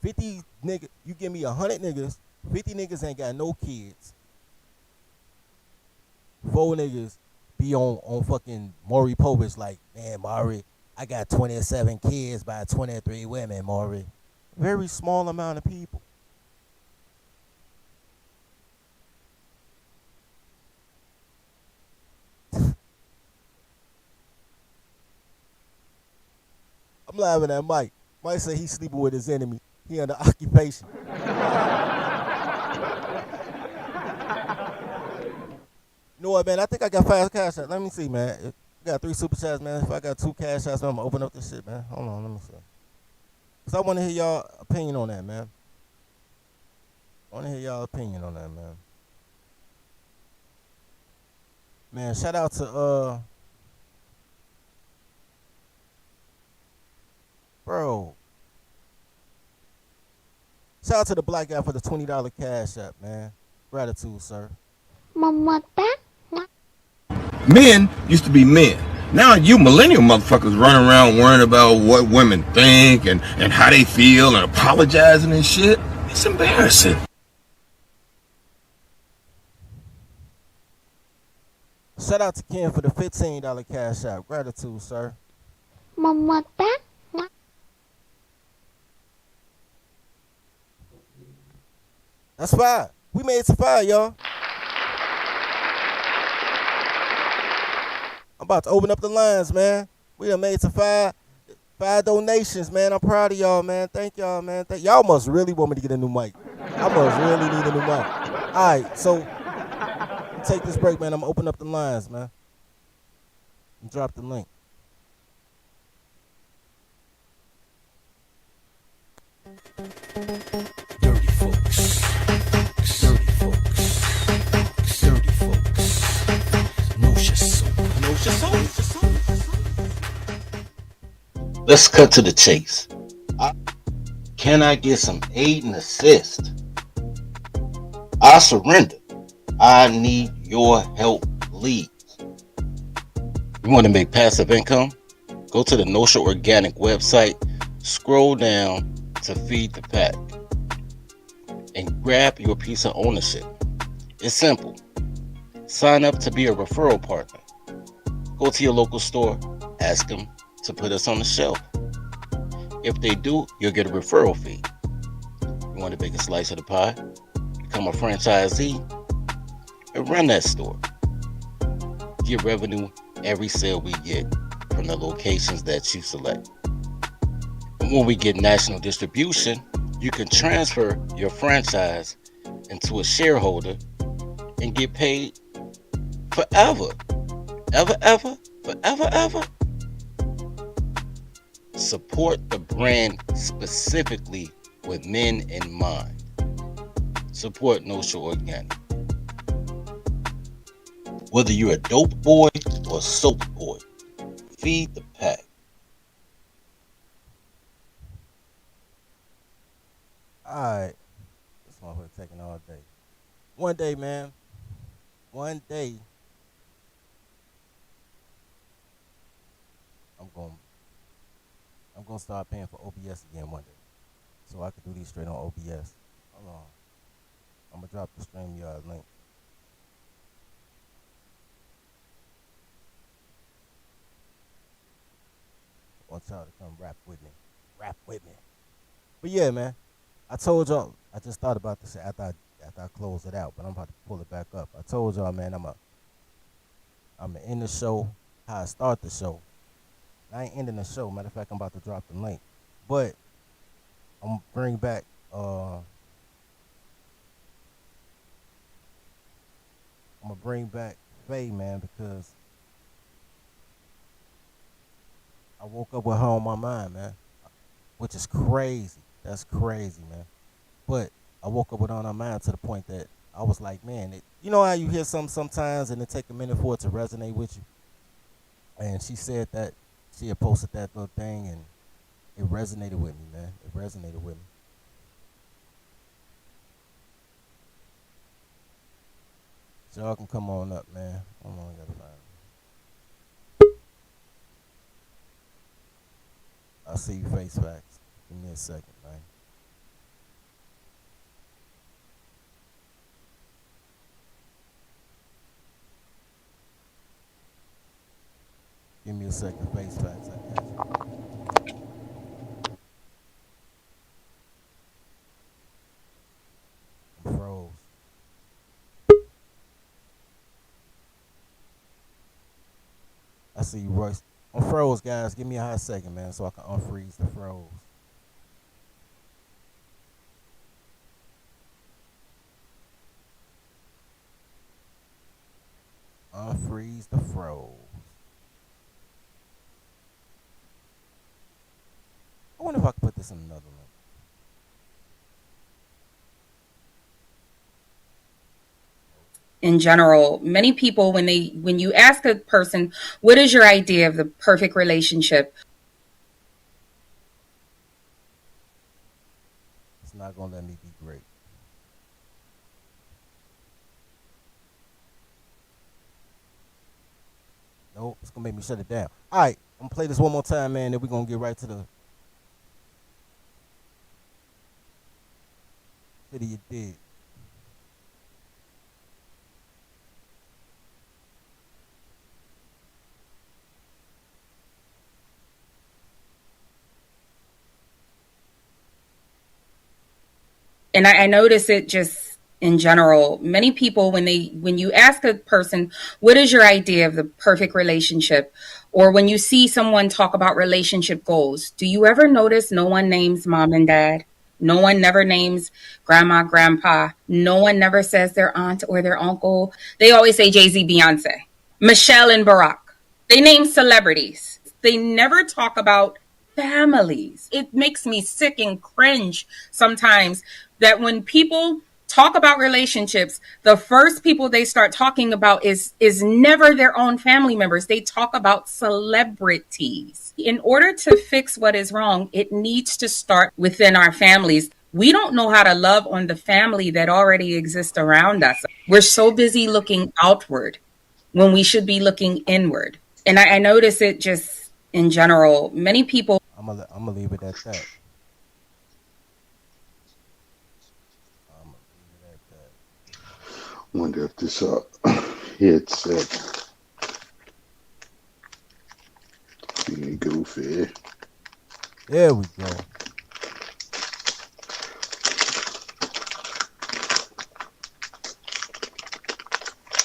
50 niggas. You give me 100 niggas, 50 niggas ain't got no kids. 4 niggas be on fucking Maury Povich like, man, Maury, I got 27 kids by 23 women, Maury. Very small amount of people. I'm laughing at Mike. Mike said he's sleeping with his enemy. He under occupation. You know what, man? I think I got 5 cash outs. Let me see, man. I got 3 super chats, man. If I got 2 cash outs, man, I'm going to open up this shit, man. Hold on, let me see. Because I want to hear y'all opinion on that, man. I want to hear y'all opinion on that, man. Man, shout out to, bro. Shout out to the black guy for the $20 cash app, man. Gratitude, sir. Mamata. Men used to be men. Now you millennial motherfuckers running around worrying about what women think and how they feel and apologizing and shit. It's embarrassing. Shout out to Ken for the $15 cash app. Gratitude, sir. Mamata. That's 5. We made it to 5, y'all. I'm about to open up the lines, man. We done made it to 5. 5 donations, man. I'm proud of y'all, man. Thank y'all, man. Y'all must really want me to get a new mic. I must really need a new mic. All right, so take this break, man. I'm gonna open up the lines, man. And drop the link. Dirty folks. Dirty folks. Dirty folks. No soap. No soap. Let's cut to the chase. Can I get some aid and assist? I surrender. I need your help, please. You want to make passive income? Go to the Nosha Organic website, scroll down to Feed the Pack, and grab your piece of ownership. It's simple. Sign up to be a referral partner. Go to your local store, ask them to put us on the shelf. If they do, you'll get a referral fee. You want a bigger slice of the pie? Become a franchisee and run that store. Get revenue every sale we get from the locations that you select. And when we get national distribution, you can transfer your franchise into a shareholder and get paid forever. Forever. Support the brand specifically with men in mind. Support Nosha Organic. Whether you're a dope boy or a soap boy, feed the pack. Alright. This motherfucker taking all day. One day, man. One day. I'm gonna start paying for OBS again one day. So I can do these straight on OBS. Hold on. I'm gonna drop the StreamYard link. I want y'all to come rap with me. Rap with me. But yeah, man. I told y'all, I just thought about this after I close it out, but I'm about to pull it back up. I told y'all, man, I'm gonna end the show how I start the show. I ain't ending the show. Matter of fact, I'm about to drop the link. But I'm gonna bring back Faye, man, because I woke up with her on my mind, man. Which is crazy. That's crazy, man. But I woke up with her on my mind to the point that I was like, man, you know how you hear something sometimes and it take a minute for it to resonate with you? And she said that she had posted that little thing and it resonated with me, man. It resonated with me. So y'all can come on up, man. Hold on, I gotta find it. I'll see you face facts. Give me a second, man. Give me a second, face facts. I got you. I'm froze. I see you, Royce. I'm froze, guys. Give me a hot second, man, so I can unfreeze the froze. Unfreeze the froze. I wonder if I could put this in another one. In general, many people, when you ask a person, what is your idea of the perfect relationship? It's not gonna let me be great. Nope, it's gonna make me shut it down. All right, I'm gonna play this one more time, man. Then we're gonna get right to the city you did. And I notice it just in general, many people when you ask a person what is your idea of the perfect relationship, or when you see someone talk about relationship goals, do you ever notice no one names mom and dad? No one never names grandma, grandpa. No one never says their aunt or their uncle. They always say Jay-Z, Beyonce, Michelle and Barack. They name celebrities. They never talk about families. It makes me sick and cringe sometimes that when people talk about relationships, the first people they start talking about is never their own family members. They talk about celebrities. In order to fix what is wrong, it needs to start within our families. We don't know how to love on the family that already exists around us. We're so busy looking outward when we should be looking inward. And I notice it just in general. Many people. I'm gonna leave it at that. Wonder if this headset being goofy. There we go.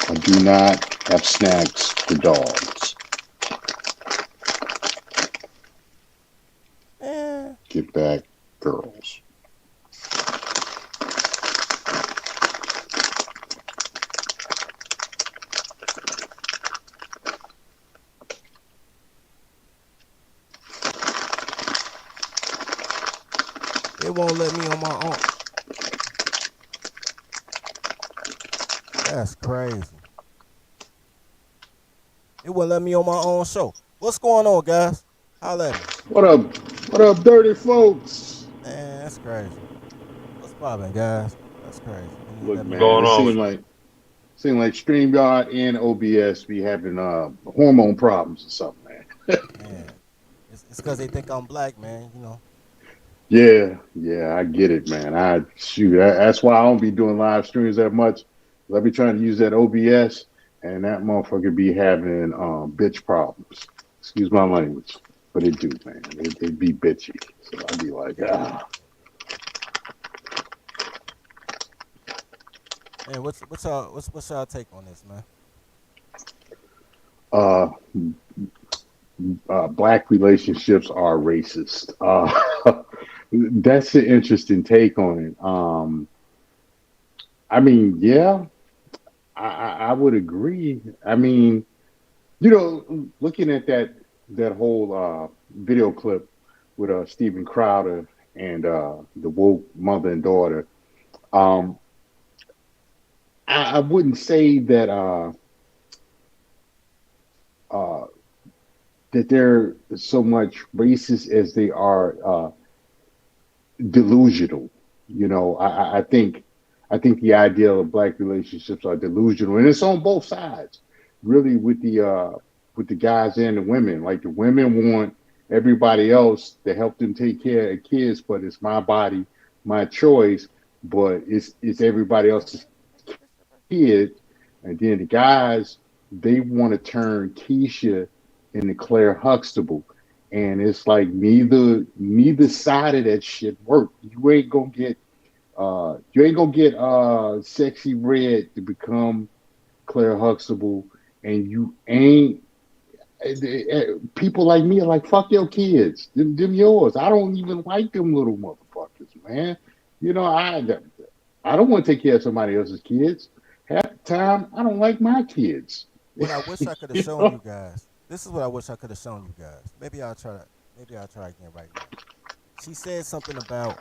I do not have snacks for dogs. Get back, girls. They won't let me on my own. That's crazy. It wouldn't let me on my own show. What's going on, guys? Holla at me. What up, dirty folks? Man, that's crazy. What's poppin', guys? That's crazy. Look, man, it seems like StreamYard and OBS be having hormone problems or something, man. Man, it's because they think I'm black, man. You know. Yeah, I get it, man. That's why I don't be doing live streams that much. I be trying to use that OBS, and that motherfucker be having bitch problems. Excuse my language, but it do, man. They be bitchy, so I be like, Hey, what's y'all take on this, man? Black relationships are racist. That's an interesting take on it. I mean, yeah, I would agree. I mean, you know, looking at that whole video clip with Steven Crowder and the woke mother and daughter, I wouldn't say that that they're so much racist as they are delusional. You know, I think the idea of black relationships are delusional, and it's on both sides, really, with the guys and the women. Like the women want everybody else to help them take care of kids, but it's my body, my choice. But it's everybody else's kid, and then the guys, they want to turn Keisha into Claire Huxtable, and it's like neither side of that shit work. You ain't gonna get Sexy Red to become Claire Huxtable, and you ain't. People like me are like, fuck your kids, them yours. I don't even like them little motherfuckers, man. You know, I don't want to take care of somebody else's kids. Half the time, I don't like my kids. What I wish I could have shown you guys. This is what I wish I could have shown you guys. Maybe I'll try again right now. She said something about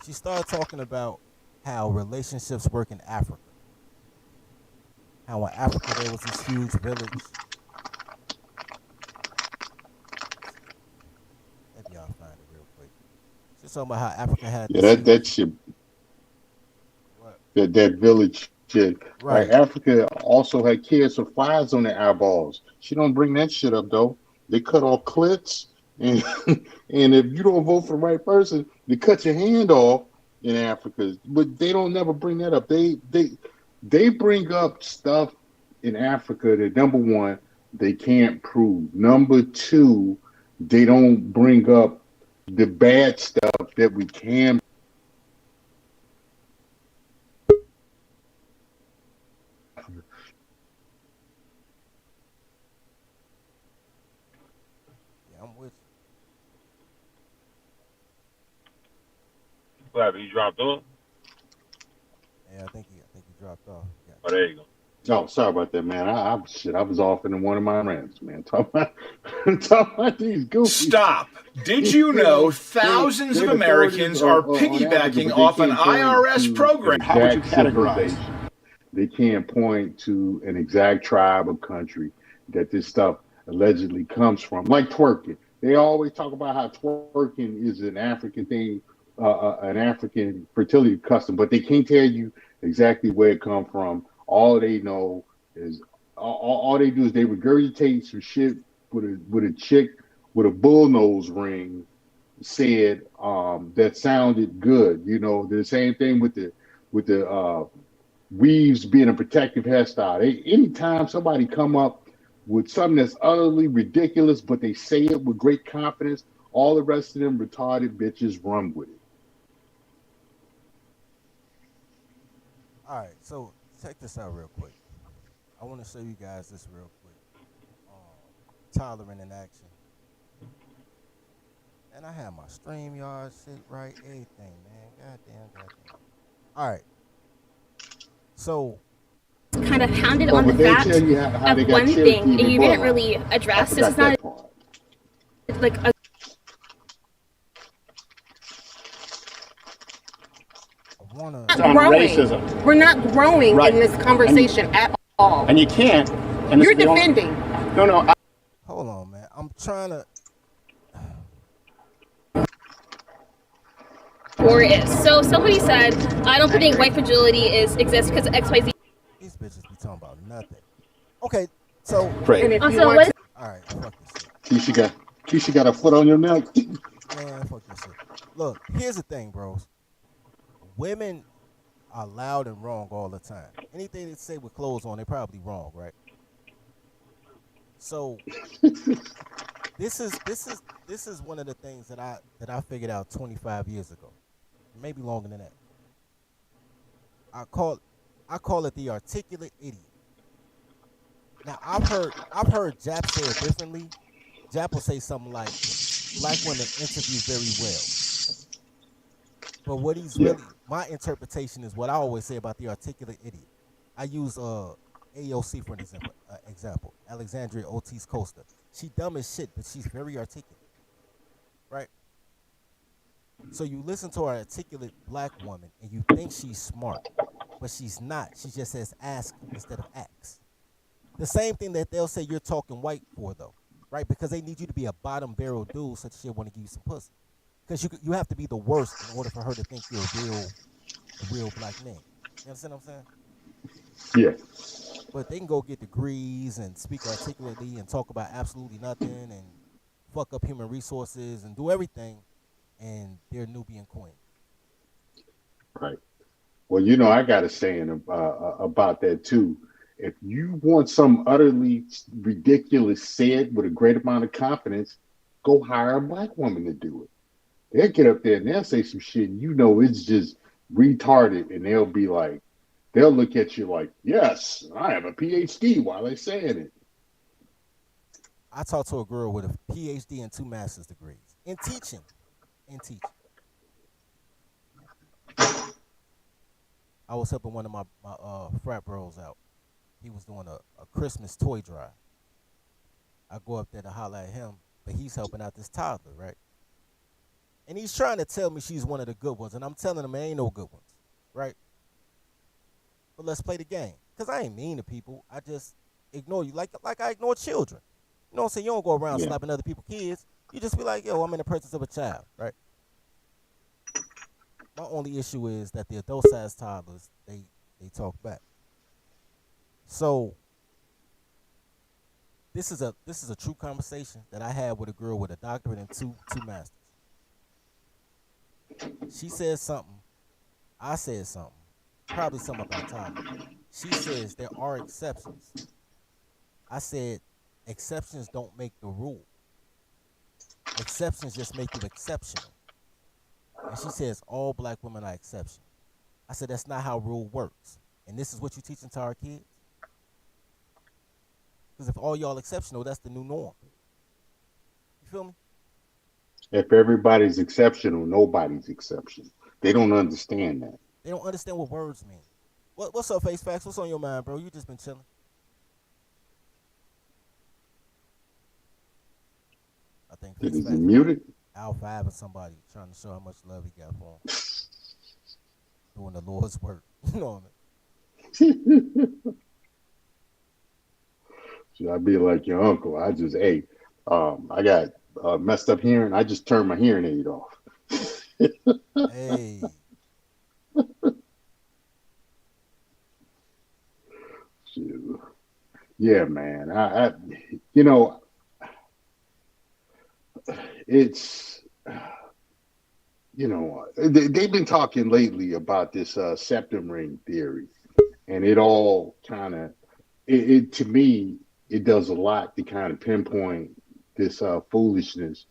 she started talking about how relationships work in Africa. How in Africa there was this huge village. Maybe I'll find it real quick. She's talking about how Africa had that shit. That village shit. Right. Like Africa also had kids with flies on their eyeballs. She don't bring that shit up though. They cut off clits, and and if you don't vote for the right person, they cut your hand off in Africa. But they don't never bring that up. They bring up stuff in Africa that, number one, they can't prove. Number two, they don't bring up the bad stuff that we can. Yeah, I'm with What happened? You dropped off? you. Yeah, I think he dropped off. Yeah. Oh, there you go. Oh, sorry about that, man. I was off in one of my rants, man. Talking about these goofies. Stop. Did you know thousands of They're the authorities Americans are on Africa, piggybacking but they off an can't point IRS to an program? How would you exact categorize? civilization. They can't point to an exact tribe or country that this stuff allegedly comes from, like twerking. They always talk about how twerking is an African thing, an African fertility custom, but they can't tell you exactly where it come from. All they know is all they do is they regurgitate some shit with a chick with a bull nose ring said that sounded good. You know, the same thing with the weaves being a protective hairstyle. Anytime somebody come up with something that's utterly ridiculous, but they say it with great confidence, all the rest of them retarded bitches run with it. All right, so check this out real quick. I want to show you guys this real quick. Tolerant in action. And I have my StreamYard shit right, everything, man. Goddamn. All right. So kind of pounded But on the when they fact tell you how they of got one Cherokee thing, and and you didn't Bullock, really I address this. forgot Is not that part. like a I wanna. It's on growing. racism. We're not growing Right. in this conversation at all. And you can't. And You're it's the only- defending. No. Hold on, man. I'm trying to. or is. So somebody said, I don't think white fragility exists because of XYZ. These bitches be talking about nothing. Okay, so. Right. And if you Also, want what to, All right, fuck this shit. Keisha got a foot on your neck. Man, fuck this shit. Look, here's the thing, bros. Women are loud and wrong all the time. Anything they say with clothes on, they're probably wrong, right? So this is one of the things that I figured out 25 years ago, maybe longer than that. I call it the articulate idiot. Now I've heard Jap say it differently. Jap will say something like, "Black women interview very well," but what he's really, my interpretation is what I always say about the articulate idiot. I use AOC for an example, Alexandria Ortiz Costa. She dumb as shit, but she's very articulate, right? So you listen to an articulate black woman and you think she's smart, but she's not. She just says ask instead of ask. The same thing that they'll say you're talking white for, though, right? Because they need you to be a bottom barrel dude such she'll want to give you some pussy. Because you have to be the worst in order for her to think you're a real black man. You understand what I'm saying? Yeah. But they can go get degrees and speak articulately and talk about absolutely nothing and fuck up human resources and do everything, and they're Nubian queen. Right. Well, I got a saying about that too. If you want some utterly ridiculous said with a great amount of confidence, go hire a black woman to do it. They'll get up there and they'll say some shit, and it's just retarded, and they'll be like, they'll look at you like, yes, I have a PhD while they're saying it. I talked to a girl with a PhD and 2 master's degrees in teaching. I was helping one of my frat bros out. He was doing a Christmas toy drive. I go up there to holler at him, but he's helping out this toddler, right? And he's trying to tell me she's one of the good ones, and I'm telling him there ain't no good ones, right? But let's play the game. Because I ain't mean to people. I just ignore you like I ignore children. You know what I'm saying? You don't go around slapping other people's kids. You just be like, yo, I'm in the presence of a child, right? My only issue is that the adult-sized toddlers, they talk back. So this is a true conversation that I had with a girl with a doctorate and two masters. She said something. I said something. Probably something about toddlers. She says there are exceptions. I said exceptions don't make the rule. Exceptions just make you exceptional. And she says all black women are exceptional. I said that's not how rule works. And this is what you teaching to our kids? Because if all y'all exceptional, that's the new norm. You feel me? If everybody's exceptional, nobody's exceptional. They don't understand that. They don't understand what words mean. What's up, Face Facts? What's on your mind, bro? You just been chilling. I think Face Is he Facts muted? Al 5 or somebody trying to show how much love he got for him. Doing the Lord's work. You know what I mean? Should I be like your uncle? I got messed up hearing. I just turned my hearing aid off. Hey. Yeah, man. I you know, it's they've been talking lately about this septum ring theory, and it all kind of it to me it does a lot to kind of pinpoint this foolishness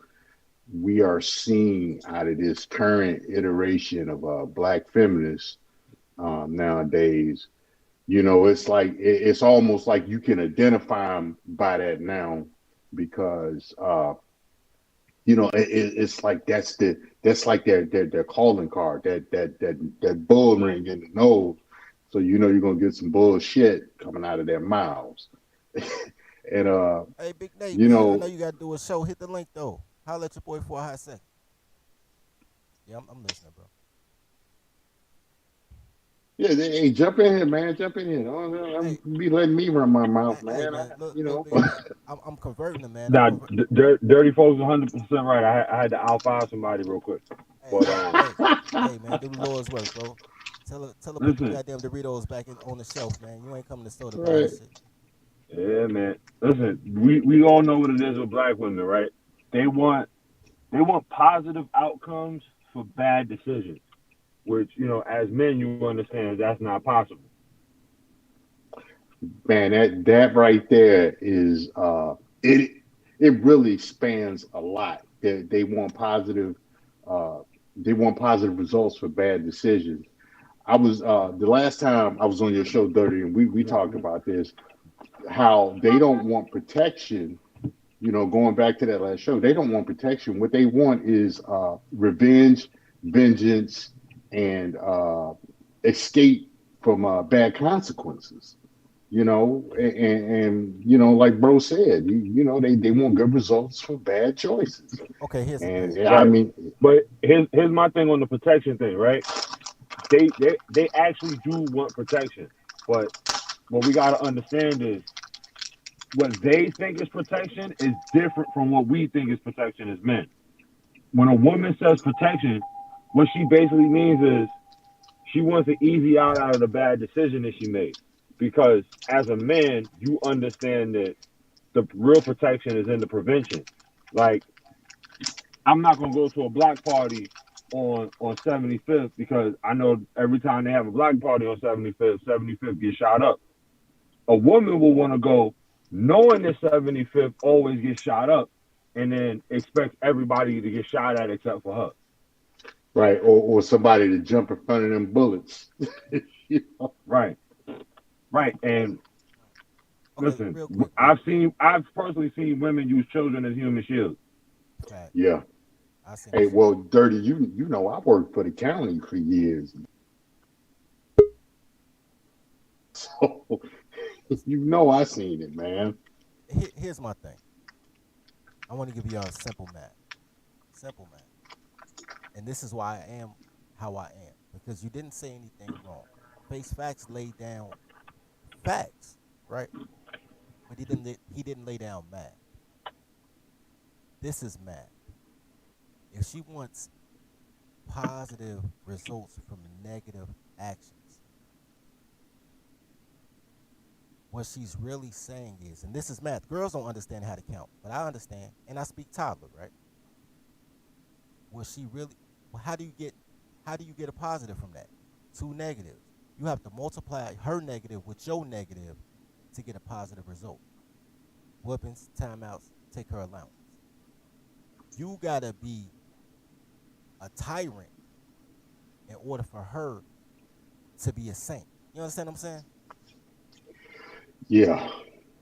we are seeing out of this current iteration of black feminists nowadays. It's like it's almost like you can identify them by that now because it's like that's like their calling card, that bull ring in the nose. So you're gonna get some bullshit coming out of their mouths. And hey, Big Nate, you man, I know, know you gotta do a show. Hit the link though. Holla at your boy for a hot second. Yeah, I'm listening, bro. yeah, hey, jump in here, man. Jump in here. I'm be letting me run my mouth, Hey, man. man, look, Big Nate. I'm converting them, man. Nah, Dirty Folks 100% right. I had to outfile somebody real quick. Hey, But hey, man, do the Lord's work, bro. Tell her put them listen, goddamn Doritos back on the shelf, man. You ain't coming to the store to buy that Right. shit. yeah, man. Listen, we all know what it is with black women, right? They want positive outcomes for bad decisions, which as men you understand that's not possible. Man, that right there is it really spans a lot. They want positive results for bad decisions. I was the last time I was on your show, Dirty, and we talked about this, how they don't want protection. Going back to that last show, they don't want protection. What they want is revenge, vengeance, and escape from bad consequences. And like bro said, they want good results for bad choices. Okay, here's the And thing. I Right. mean, But here's my thing on the protection thing, right? They actually do want protection, but what we got to understand is what they think is protection is different from what we think is protection as men. When a woman says protection, what she basically means is she wants to easy out of the bad decision that she made. Because as a man, you understand that the real protection is in the prevention. Like, I'm not gonna go to a block party on 75th because I know every time they have a block party on 75th gets shot up. A woman will want to go knowing that 75th always gets shot up and then expect everybody to get shot at except for her. right, or somebody to jump in front of them bullets. Right. And Okay, listen, real quick, bro. I've personally seen women use children as human shields. Fact. Yeah. I seen Hey, this. well, Dirty, I worked for the county for years. So I seen it, man. Here's my thing. I want to give y'all a simple math. Simple math. And this is why I am how I am. Because you didn't say anything wrong. Face Facts laid down facts, right? But he didn't lay down math. This is math. If she wants positive results from negative actions, what she's really saying is, and this is math. Girls don't understand how to count, but I understand, and I speak toddler, right? How do you get a positive from that? Two negatives. You have to multiply her negative with your negative to get a positive result. Whoopings, timeouts, take her allowance. you gotta be a tyrant in order for her to be a saint. You understand what I'm saying? Yeah,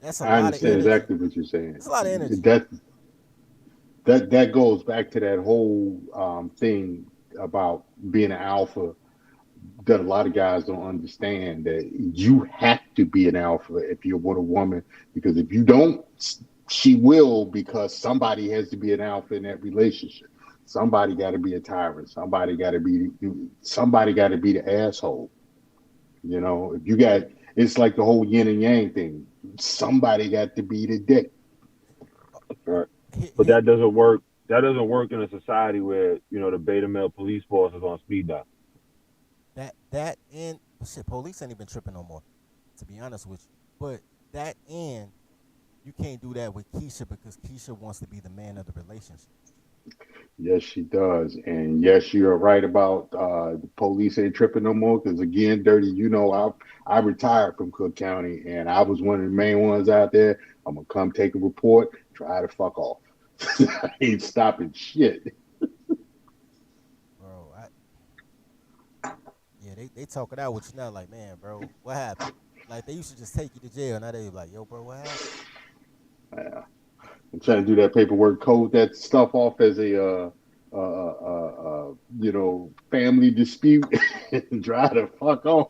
That's a I lot of understand energy. exactly what you're saying. It's a lot of energy. That goes back to that whole thing about being an alpha that a lot of guys don't understand that you have to be an alpha if you're with a woman because if you don't, she will because somebody has to be an alpha in that relationship. Somebody got to be a tyrant. Somebody got to be the asshole. You know, if you got, it's like the whole yin and yang thing. Somebody got to be the dick. Right. But that doesn't work. That doesn't work in a society where the beta male police force is on speed dial. That and shit, police ain't even tripping no more, to be honest with you. But that and you can't do that with Keisha because Keisha wants to be the man of the relationship. Yes, she does. And yes, you're right about the police ain't tripping no more. Because again, Dirty, I retired from Cook County and I was one of the main ones out there. I'm going to come take a report, try to fuck off. I ain't stopping shit. Bro, they talk it out with you now, like, man, bro, what happened? Like they used to just take you to jail. Now they like, yo, bro, what happened? Yeah. I'm trying to do that paperwork, code that stuff off as a family dispute and try to fuck on.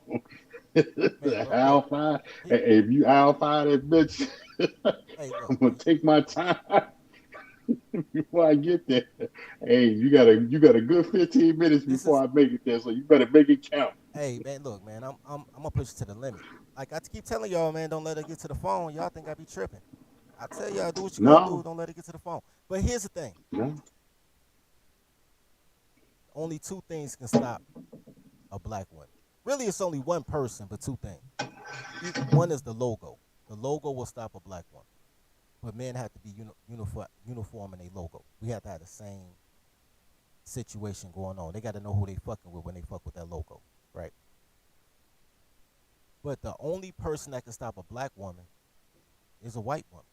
Man, bro, look, Alpha. Hey, if you alpha that bitch, hey, look, I'm gonna take my time before I get there. Hey, you got a good 15 minutes this is, before I make it there, so you better make it count. hey, man, look, man, I'm gonna push it to the limit. Like I keep telling y'all, man, don't let her get to the phone. Y'all think I be tripping. I tell y'all, do what you gotta do. No, Don't let her get to the phone. But here's the thing: no. only two things can stop a black woman. Really, it's only one person, but two things. One is the logo. The logo will stop a black woman. But men have to be uniform in their logo. We have to have the same situation going on. They got to know who they fucking with when they fuck with that logo, right? But the only person that can stop a black woman is a white woman.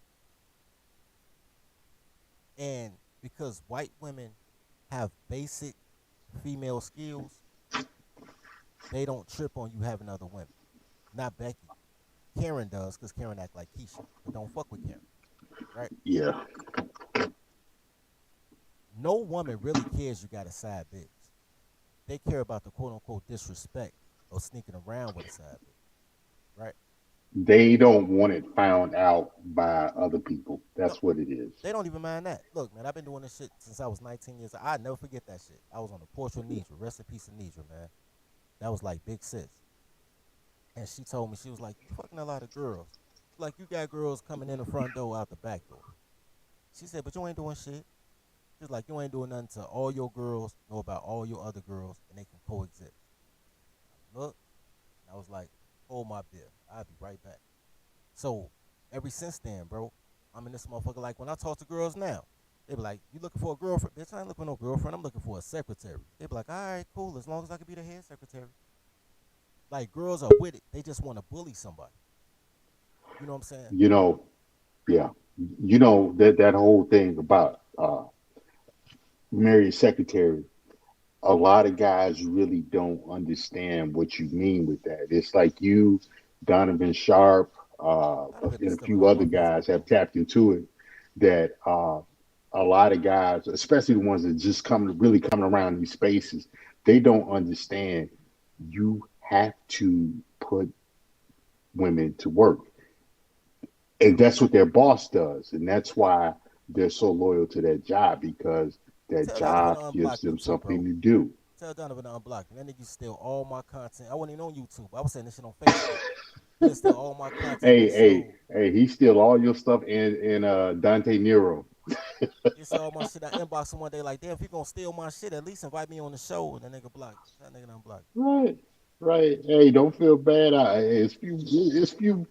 And because white women have basic female skills, they don't trip on you having other women. Not Becky. Karen does because Karen act like Keisha, but don't fuck with Karen, right? Yeah. No woman really cares you got a side bitch. They care about the quote unquote disrespect or sneaking around with a side bitch, right? They don't want it found out by other people. No, That's what it is. they don't even mind that. Look, man, I've been doing this shit since I was 19 years old. I never forget that shit. I was on the porch with Nidra. Rest in peace, Nidra, man. That was like big sis. And she told me, she was like, you fucking a lot of girls. Like, you got girls coming in the front door, out the back door. She said, but you ain't doing shit. She's like, you ain't doing nothing to all your girls know about all your other girls, and they can coexist. Look, and I was like, hold my beer. I'll be right back. So, ever since then, bro, I'm in this motherfucker. Like, when I talk to girls now, they be like, you looking for a girlfriend? Bitch, I ain't looking for no girlfriend. I'm looking for a secretary. They be like, all right, cool, as long as I can be the head secretary. Like, girls are with it. They just want to bully somebody. You know what I'm saying? You know, yeah. You know that whole thing about married secretary. A lot of guys really don't understand what you mean with that. It's like you, Donovan Sharp, Donovan and is a still few on my other Facebook, guys have though. tapped into it. That a lot of guys, especially the ones that just really coming around these spaces, they don't understand. You have to put women to work, and that's what their boss does, and that's why they're so loyal to that job because that Tell Donovan job to gives unblock me, them too, something bro. to do. Tell Donovan to unblock me. That nigga steal all my content. I wasn't even on YouTube. I was saying this shit on Facebook. He'll steal all my content Hey, that hey, showed. hey, he steal all your stuff in Dante Nero. He saw all my shit. I inboxed him one day like, damn, if you gonna steal my shit, at least invite me on the show. And that nigga blocked. That nigga unblocked. Right, right. Hey, don't feel bad. It's few dudes. You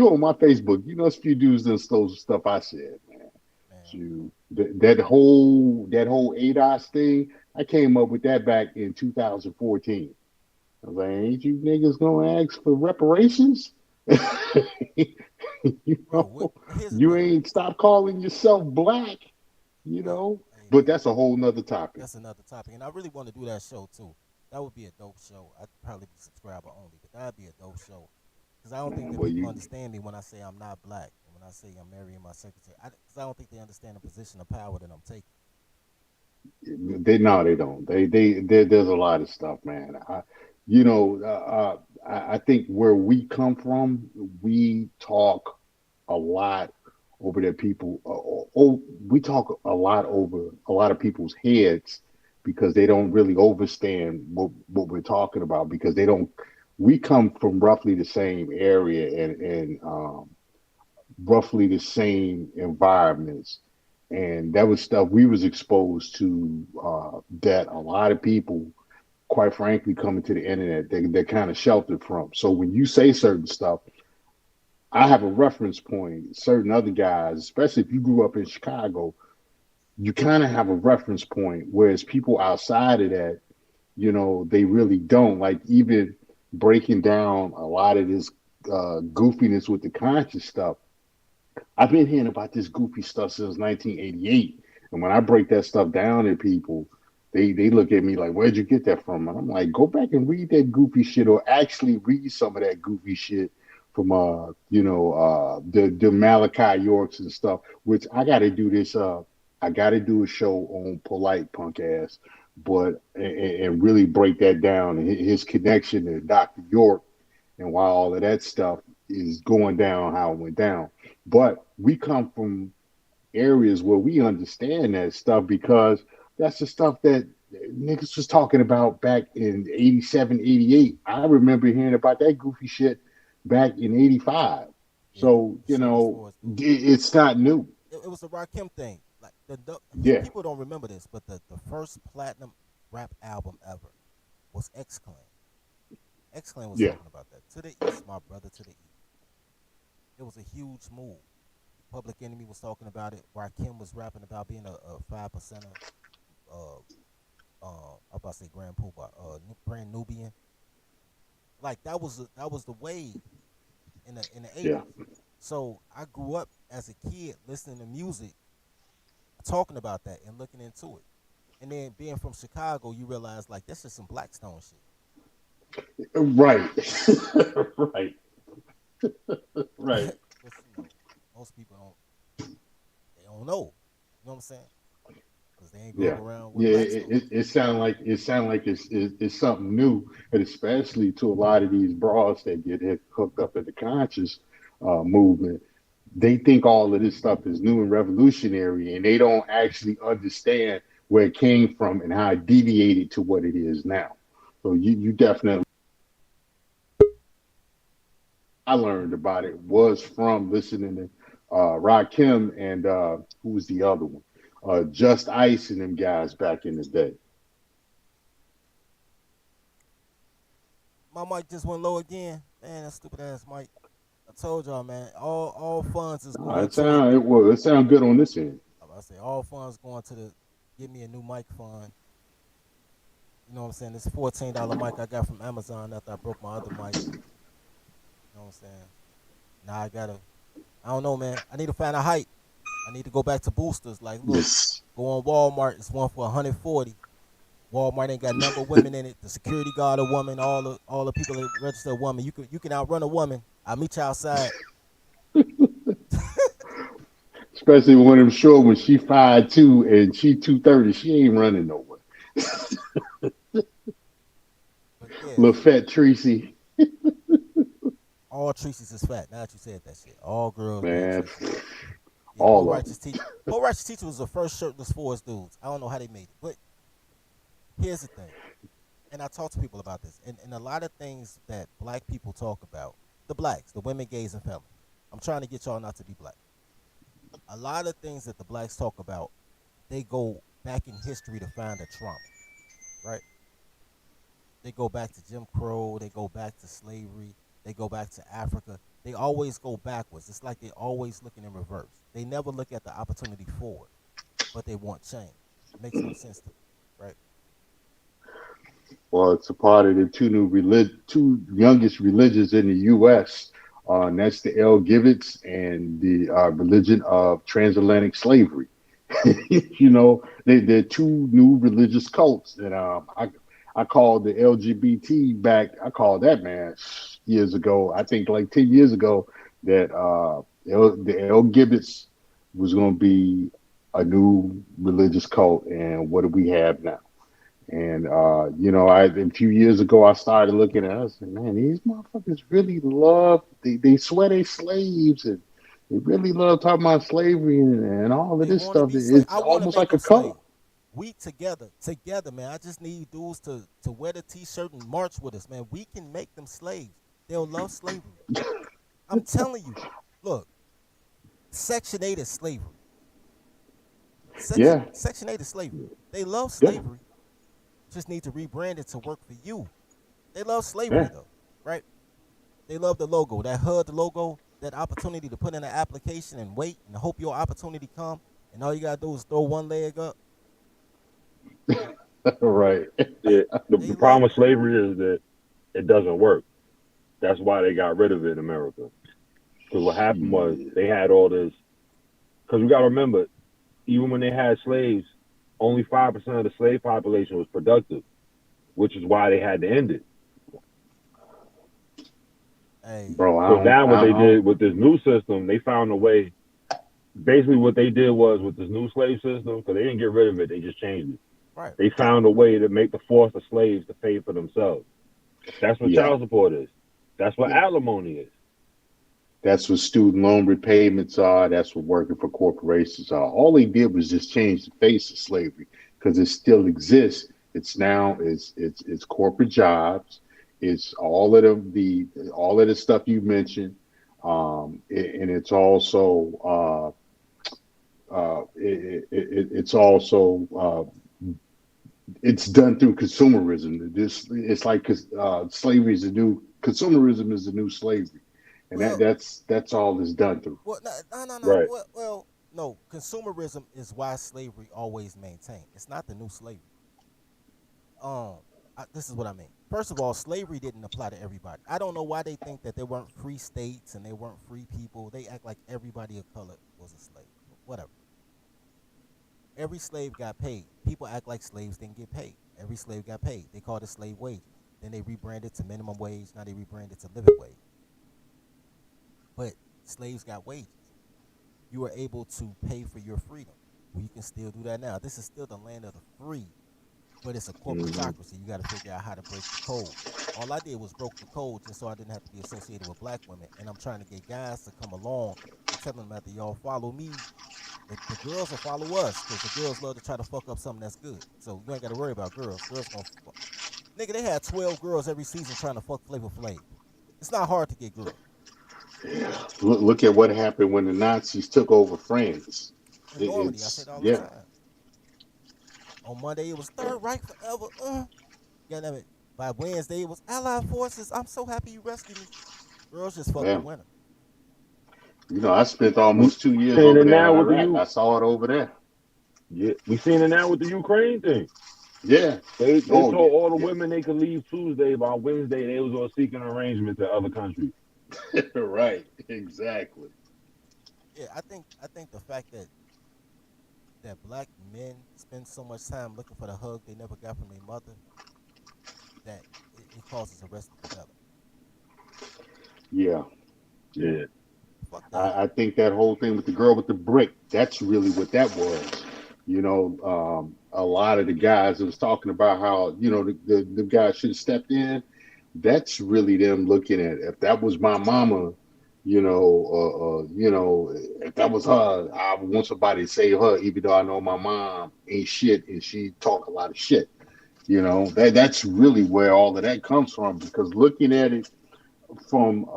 on my Facebook. You know, it's few dudes that stole stuff I said, man. Man, That whole ADOS thing. I came up with that back in 2014. I was like, ain't you niggas gonna ask for reparations? you bro, know, here's the you thing. ain't stop calling yourself black. you But know. hey, But that's a whole nother topic. that's another topic, and I really want to do that show too. That would be a dope show. I'd probably be subscriber only, but that'd be a dope show. Because I don't think Man, that well, people you understand me when I say I'm not black, and when I say I'm marrying my secretary. Because I don't think they understand the position of power that I'm taking. they no, they don't. There's a lot of stuff, man. You know, I think where we come from, we talk a lot over their people. We talk a lot over a lot of people's heads because they don't really understand what we're talking about because they don't. We come from roughly the same area and roughly the same environments, and that was stuff we was exposed to that a lot of people, quite frankly, coming to the internet, they're kind of sheltered from. So when you say certain stuff, I have a reference point. Certain other guys, especially if you grew up in Chicago, you kind of have a reference point, whereas people outside of that, they really don't. Like even breaking down a lot of this goofiness with the conscious stuff, I've been hearing about this goofy stuff since 1988. And when I break that stuff down to people, they look at me like, "Where'd you get that from?" And I'm like, "Go back and read that goofy shit, or actually read some of that goofy shit from the Malachi Yorks and stuff." Which I got to do this. I got to do a show on polite punk ass, but and really break that down and his connection to Dr. York and why all of that stuff is going down how it went down. But we come from areas where we understand that stuff because that's the stuff that niggas was talking about back in 87, 88. I remember hearing about that goofy shit back in 85. Yeah, So, the shit was for us, dude. it's not new. It was a Rakim thing. Like Yeah. people don't remember this, but the first platinum rap album ever was X-Clan. X-Clan was Yeah. talking about that. To the East, my brother, to the East. It was a huge move. Public Enemy was talking about it. Rakim was rapping about being a 5%er. I'm about to say Grand Poobah, Grand Nubian. Like that was the wave in the Yeah. 80s. So I grew up as a kid listening to music, talking about that and looking into it. And then being from Chicago, you realize like that's just some Blackstone shit. Right. Right. Right. Which, most people don't know. You know what I'm saying? Because they ain't grow up Yeah, around with yeah. Blackstone. It sound like it's something new, and especially to a lot of these broads that get hooked up in the conscious movement. They think all of this stuff is new and revolutionary, and they don't actually understand where it came from and how it deviated to what it is now. So you definitely. I learned about it was from listening to Rakim and who was the other one? Just Ice and them guys back in the day. My mic just went low again. Man, that stupid ass mic. I told y'all, man. All funds is going to the. It sound good on this end. I say all funds going to the. Give me a new mic fund. You know what I'm saying? This $14 mic I got from Amazon after I broke my other mic. You know what I'm saying? Now I gotta. I don't know, man. I need to find a height. I need to go back to boosters. Like, look, Yes. go on Walmart. It's one for 140. Walmart ain't got number women in it. The security guard a woman. All the people that register a woman. You can outrun a woman. I'll meet you outside. Especially when I'm sure when she 5'2" and she 230, she ain't running nowhere. But yeah, Little fat Tracy, all Tracy's is fat. Now that you said that shit, all girls being man, Tracy. Yeah, Poor all of them. Righteous Teacher. Poor Righteous Teacher was the first shirtless Forest dudes. I don't know how they made it, but here's the thing, and I talk to people about this, and a lot of things that black people talk about, the blacks, the women, gays, and family. I'm trying to get y'all not to be black. A lot of things that the blacks talk about, they go back in history to find a trauma, right? They go back to Jim Crow, they go back to slavery, they go back to Africa. They always go backwards. It's like they're always looking in reverse. They never look at the opportunity forward, but they want change. It makes no sense to me, right? Well, it's a part of the two youngest religions in the U.S. And that's the L. Gibbets and the religion of transatlantic slavery. You know, they're two new religious cults, and I called the LGBT back. I called that, man, years ago. I think like 10 years ago that the L Gibbets was going to be a new religious cult, and what do we have now? And you know, a few years ago I started looking at us and man, these motherfuckers really love they swear they slaves and they really love talking about slavery and all of They this want to stuff. be slave. It's I want to almost make like them a slave. cult. We together, man. I just need dudes to wear the t-shirt and march with us, man. We can make them slaves. They'll love slavery. I'm telling you. Look, Section 8 is slavery. Yeah, Section 8 is slavery. They love yeah, slavery. Just need to rebrand it to work for you. They love slavery yeah. though, right? They love the logo, that HUD logo, that opportunity to put in an application and wait and hope your opportunity come, and all you gotta do is throw one leg up. Right. Yeah, They the problem love with it. slavery is that it doesn't work. That's why they got rid of it in America. Because what happened was Shit. they had all this. Because we got to remember, even when they had slaves, only 5% of the slave population was productive, which is why they had to end it. Hey, Bro, So now what I they don't did with this new system, they found a way. Basically, what they did was with this new slave system, because they didn't get rid of it, they just changed it. right. They found a way to make the force of slaves to pay for themselves. That's what yeah, child support is. That's what yeah. alimony is. That's what student loan repayments are. That's what working for corporations are. All they did was just change the face of slavery because it still exists. It's now it's corporate jobs. It's all of the stuff you mentioned, and it's also it's also it's done through consumerism. This it's like slavery is the new consumerism is the new slavery, and Well, that's all it's done through. well, no. Right. Well, no. Consumerism is why slavery always maintained. It's not the new slavery. Um, this is what I mean. First of all, slavery didn't apply to everybody. I don't know why they think that there weren't free states and they weren't free people. They act like everybody of color was a slave. Whatever. Every slave got paid. People act like slaves didn't get paid. Every slave got paid. They called it slave wages. Then they rebranded to minimum wage. Now they rebranded to living wage. But slaves got wages. You were able to pay for your freedom. Well, you can still do that now. This is still the land of the free, but it's a Mm-hmm. corporatocracy. You got to figure out how to break the code. All I did was broke the code just so I didn't have to be associated with black women. And I'm trying to get guys to come along and tell them after y'all follow me, the girls will follow us because the girls love to try to fuck up something that's good. So you ain't got to worry about girls. Girls gonna fuck. Nigga, they had 12 girls every season trying to fuck Flavor Flav. It's not hard to get girls. Look at what happened when the Nazis took over France. In Normandy, I say It's it all the yeah, time. On Monday, it was Third Reich forever. Yeah, damn it. By Wednesday, it was Allied forces. I'm so happy you rescued me. Girls just fuck the yeah. winner. You know, I spent We almost 2 years seeing over it there in now with the Iraq. U. I saw it over there. Yeah, we seeing it now with the Ukraine thing. Yeah. They Oh yeah, told all the yeah. women they could leave Tuesday. By Wednesday, they was all seeking arrangements to other countries. Right. Exactly. Yeah, I think the fact that black men spend so much time looking for the hug they never got from their mother, that it causes arrested development. Yeah. Yeah. Yeah. Fuck that. I think that whole thing with the girl with the brick, that's really what that was. You know, a lot of the guys that was talking about how, you know, the guys should have stepped in. That's really them looking at if that was my mama, you know, if that was her, I would want somebody to save her, even though I know my mom ain't shit and she talk a lot of shit. You know, that's really where all of that comes from. Because looking at it from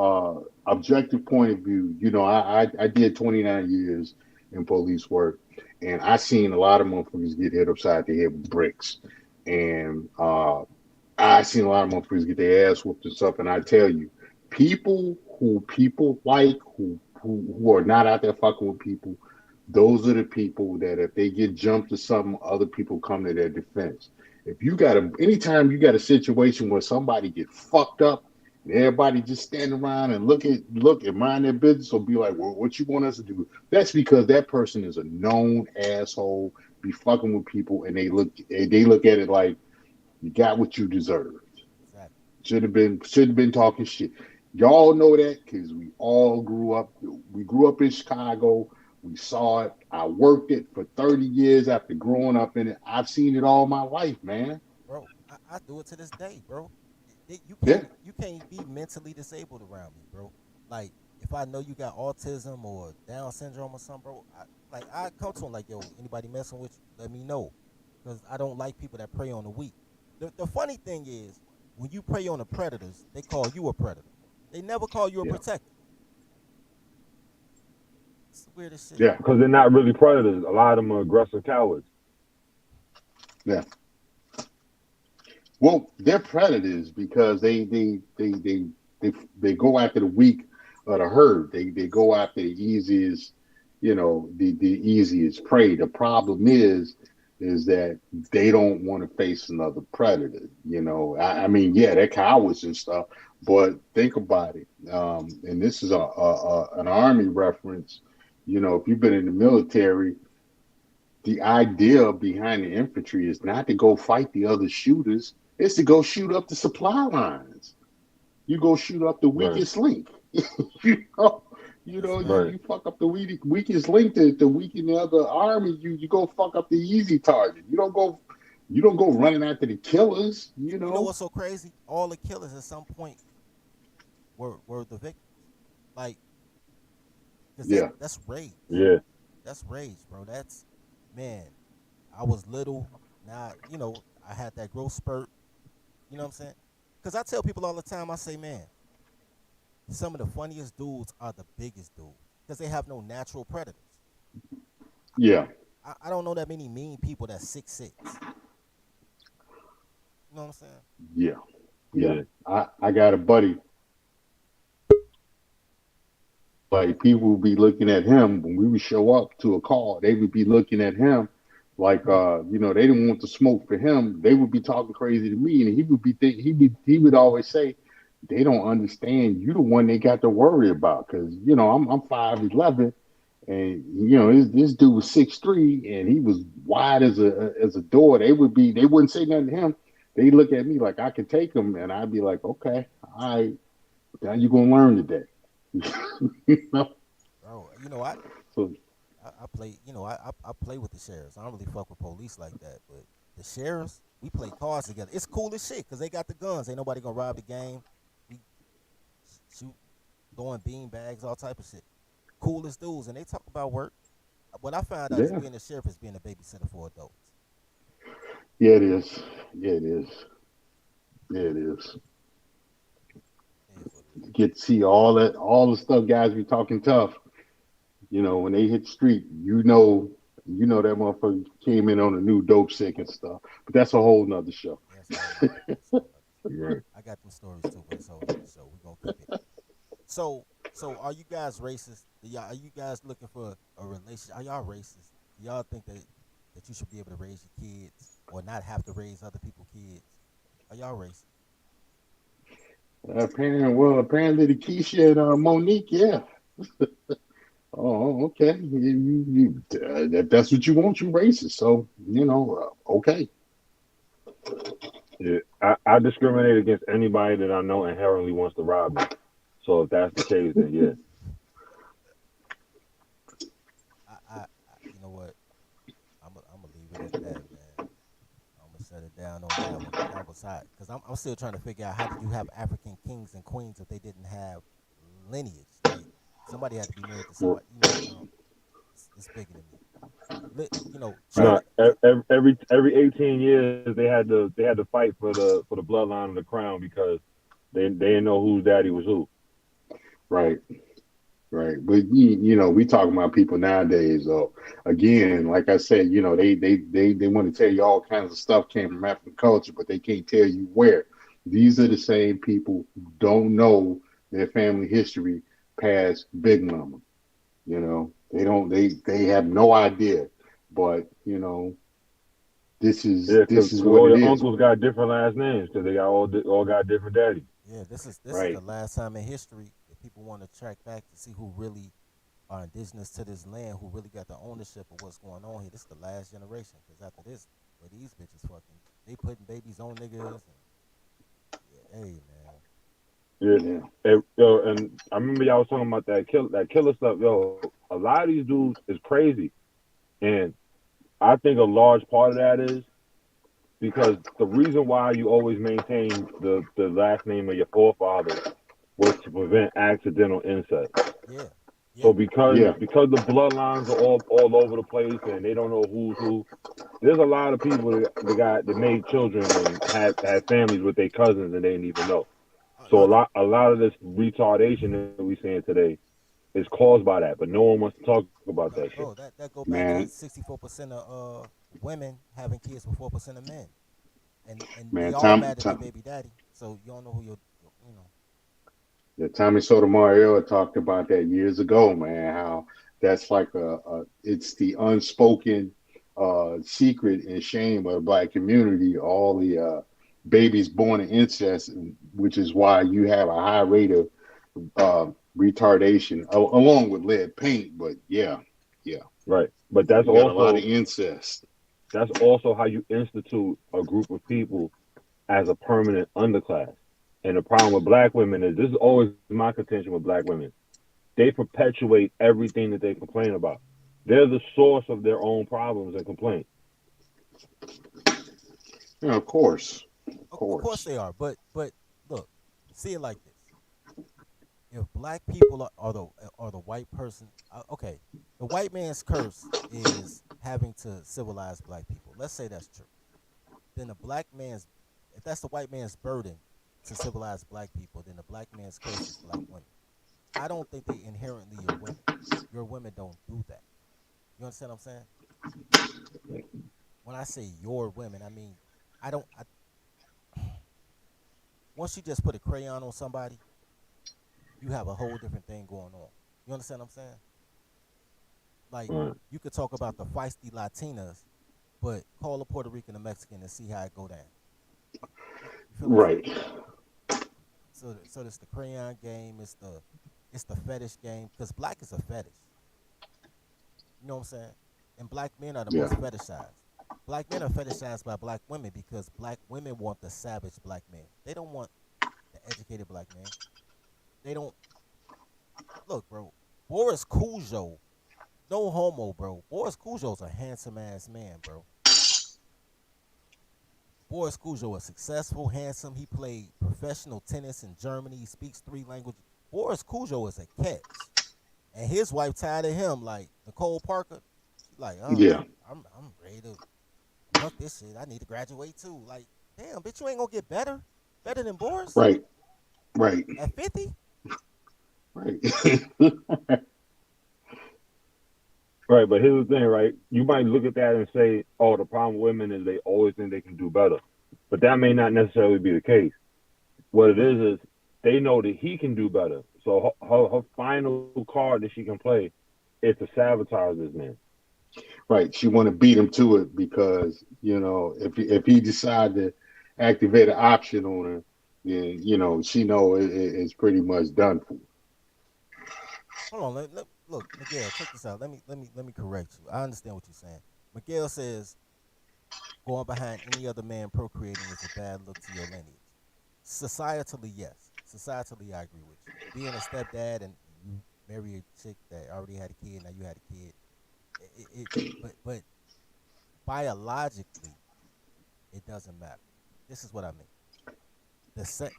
objective point of view, you know, I did 29 years in police work, and I seen a lot of motherfuckers get hit upside the head with bricks, and I seen a lot of motherfuckers get their ass whooped and stuff. And I tell you, people like who are not out there fucking with people, those are the people that if they get jumped or something, other people come to their defense. If you got anytime you got a situation where somebody get fucked up Everybody just stand around and look and mind their business or be like, well, what you want us to do? That's because that person is a known asshole, be fucking with people, and they look at it like you got what you deserve. Exactly. Should have been talking shit. Y'all know that because we all grew up. We grew up in Chicago. We saw it. I worked it for 30 years after growing up in it. I've seen it all my life, man. Bro, I do it to this day, bro. You Yeah, can't be mentally disabled around me, bro. Like if I know you got autism or Down syndrome or something, bro, I come to them like, yo, anybody messing with you, let me know, because I don't like people that prey on the weak. The funny thing is, when you prey on the predators, they call you a predator. They never call you a yeah, protector. It's the weirdest shit. yeah, Because they're not really predators. A lot of them are aggressive cowards. yeah. Well, they're predators because they go after the weak of the herd. They go after the easiest, the easiest prey. The problem is that they don't want to face another predator. I mean, yeah, they're cowards and stuff, but think about it. And this is an army reference. If you've been in the military, the idea behind the infantry is not to go fight the other shooters. It's to go shoot up the supply lines. You go shoot up the Right. weakest link. you know, That's fact. Right. you fuck up the weakest link to weaken the other army. You go fuck up the easy target. You don't go running after the killers. You know what's so crazy? All the killers at some point were the victims. Like, cause Yeah, that's rage. Yeah. That's rage, bro. That's, man. I was little. Now I had that growth spurt. You know what I'm saying? Because I tell people all the time. I say, man, some of the funniest dudes are the biggest dudes because they have no natural predators. yeah, I don't know that many mean people that's 6'6". You know what I'm saying? yeah, yeah. Yeah. I got a buddy. Like people would be looking at him when we would show up to a call. They would be looking at him like they didn't want to smoke for him. They would be talking crazy to me, and he would always say, "They don't understand. You the one they got to worry about because I'm 5'11", and this dude was 6'3", and he was wide as a door. They wouldn't say nothing to him. They look at me like I could take him, and I'd be like, okay, all right, now you're gonna learn today. you know? Bro, So I play. I play with the sheriffs. I don't really fuck with police like that, but the sheriffs, we play cards together. It's cool as shit because they got the guns. Ain't nobody gonna rob the game. We shoot, throwing bean bags, all type of shit. Coolest dudes, and they talk about work. What I found out is yeah, being a sheriff is being a babysitter for adults. yeah, it is. Yeah, it is. Yeah, it is. It is what it is. You get to see all the stuff guys be talking tough. When they hit the street, that motherfucker came in on a new dope sick and stuff. But that's a whole nother show. Yeah, that's a whole nother. That's a whole nother show. Right. I got them stories too, but it's a whole nother show. We gonna cook it. So are you guys racist? Are you guys looking for a relationship? Are y'all racist? Do y'all think that you should be able to raise your kids or not have to raise other people's kids? Are y'all racist? Apparently the Keisha and Monique, yeah. Oh, okay. That's what you want, you racist. So okay. Yeah. I discriminate against anybody that I know inherently wants to rob me. So if that's the case, then yeah. You know what? I'm gonna leave it at that, man. I'm gonna shut it down on that one. That was hot because I'm still trying to figure out how did you have African kings and queens if they didn't have lineage? Like somebody had to be married to Well, somebody. It's bigger than me. no, Trinity. every 18 years they had to fight for the bloodline of the crown because they didn't know whose daddy was who. Right. Right. But we talking about people nowadays though. Again, like I said, they want to tell you all kinds of stuff came from African culture, but they can't tell you where. These are the same people who don't know their family history past Big Mama. They have no idea. But, this is Yeah, this is because what all it your is. uncles got different last names because they all got different daddies. Yeah, this is the Right. last time in history if people want to track back to see who really are indigenous to this land, who really got the ownership of what's going on here. This is the last generation, because after this, where these bitches fucking, they putting babies on niggas. And, yeah, hey man, Yeah. Yeah. Yo, and I remember y'all was talking about that killer stuff. Yo, a lot of these dudes is crazy, and I think a large part of that is because the reason why you always maintain the last name of your forefathers was to prevent accidental incest. yeah, So yep, Yeah. because the bloodlines are all over the place and they don't know who's who, there's a lot of people that made children and had families with their cousins and they didn't even know. So no, a lot of this retardation that we seeing today is caused by that, but no one wants to talk about that no, shit. bro, that go back to Man, 64% of women having kids with 4% of men, and they man, all Tom, mad at their Tom, baby daddy. So you don't know who you know. yeah, Tommy Sotomayor talked about that years ago, man. How that's like it's the unspoken secret and shame of the black community. All the babies born in incest, which is why you have a high rate of retardation, along with lead paint. But yeah, yeah, Right. But you got a lot of incest. that's also how you institute a group of people as a permanent underclass. And the problem with black women is this is always my contention with black women. They perpetuate everything that they complain about. They're the source of their own problems and complaints. Yeah, of course, of Of course course. they are, but look, see it like this: if black people are the white person, okay, the white man's curse is having to civilize black people. Let's say that's true. Then the black man's, if that's the white man's burden to civilize black people, then the black man's curse is black women. I don't think they inherently are women. Your women don't do that. You understand what I'm saying? When I say your women, I mean I don't. Once you just put a crayon on somebody, you have a whole different thing going on. You understand what I'm saying? Like Right. you could talk about the feisty Latinas, but call a Puerto Rican and Mexican and see how it go down. You feel what I'm saying? Right. So it's the crayon game. It's the fetish game because black is a fetish. You know what I'm saying? And black men are the Yeah. most fetishized. Black men are fetishized by black women because black women want the savage black man. They don't want the educated black man. They don't look, bro. Boris Cujo, no homo, bro. Boris Cujo's a handsome ass man, bro. Boris Cujo is successful, handsome. He played professional tennis in Germany. He speaks 3 languages. Boris Cujo is a catch. And his wife tired of him, like Nicole Parker. She's like, Yeah. I'm ready to fuck this shit. I need to graduate too. Like, damn, bitch, you ain't gonna get better. Better than Boris Right. Right. at 50? Right. Right, but here's the thing, right? You might look at that and say, "Oh, the problem with women is they always think they can do better," but that may not necessarily be the case. What it is they know that he can do better. So her final card that she can play is to sabotage this man. Right. She want to beat him to it because if he decide to activate an option on her, then she know it's pretty much done for. Hold on, look, Miguel, check this out. Let me correct you. I understand what you're saying. Miguel says going behind any other man procreating is a bad look to your lineage. Societally, yes. Societally, I agree with you. Being a stepdad and you marry a chick that already had a kid, now you had a kid. But biologically, it doesn't matter. This is what I mean. The set,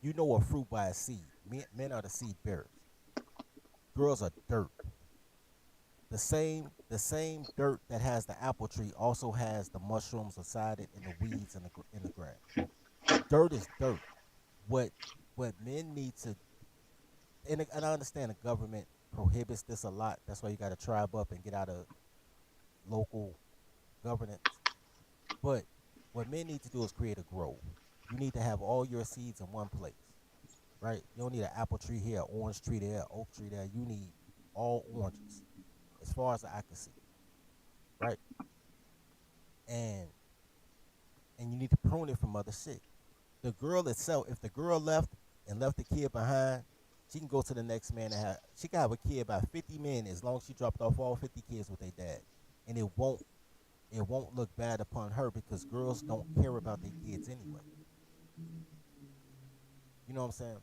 you know a fruit by a seed. Men are the seed bearers. Girls are dirt. The same dirt that has the apple tree also has the mushrooms beside it and the weeds in the grass. Dirt is dirt. What what men need to and I understand the government prohibits this a lot. That's why you got to tribe up and get out of local governance. But what men need to do is create a grove. You need to have all your seeds in one place, right? You don't need an apple tree here, an orange tree there, an oak tree there. You need all oranges, as far as I can see, right? And and you need to prune it from other shit. The girl itself, if the girl left and left the kid behind, she can go to the next man and have. She can have a kid by 50 men as long as she dropped off all 50 kids with their dad, and it won't look bad upon her because girls don't care about their kids anyway. You know what I'm saying?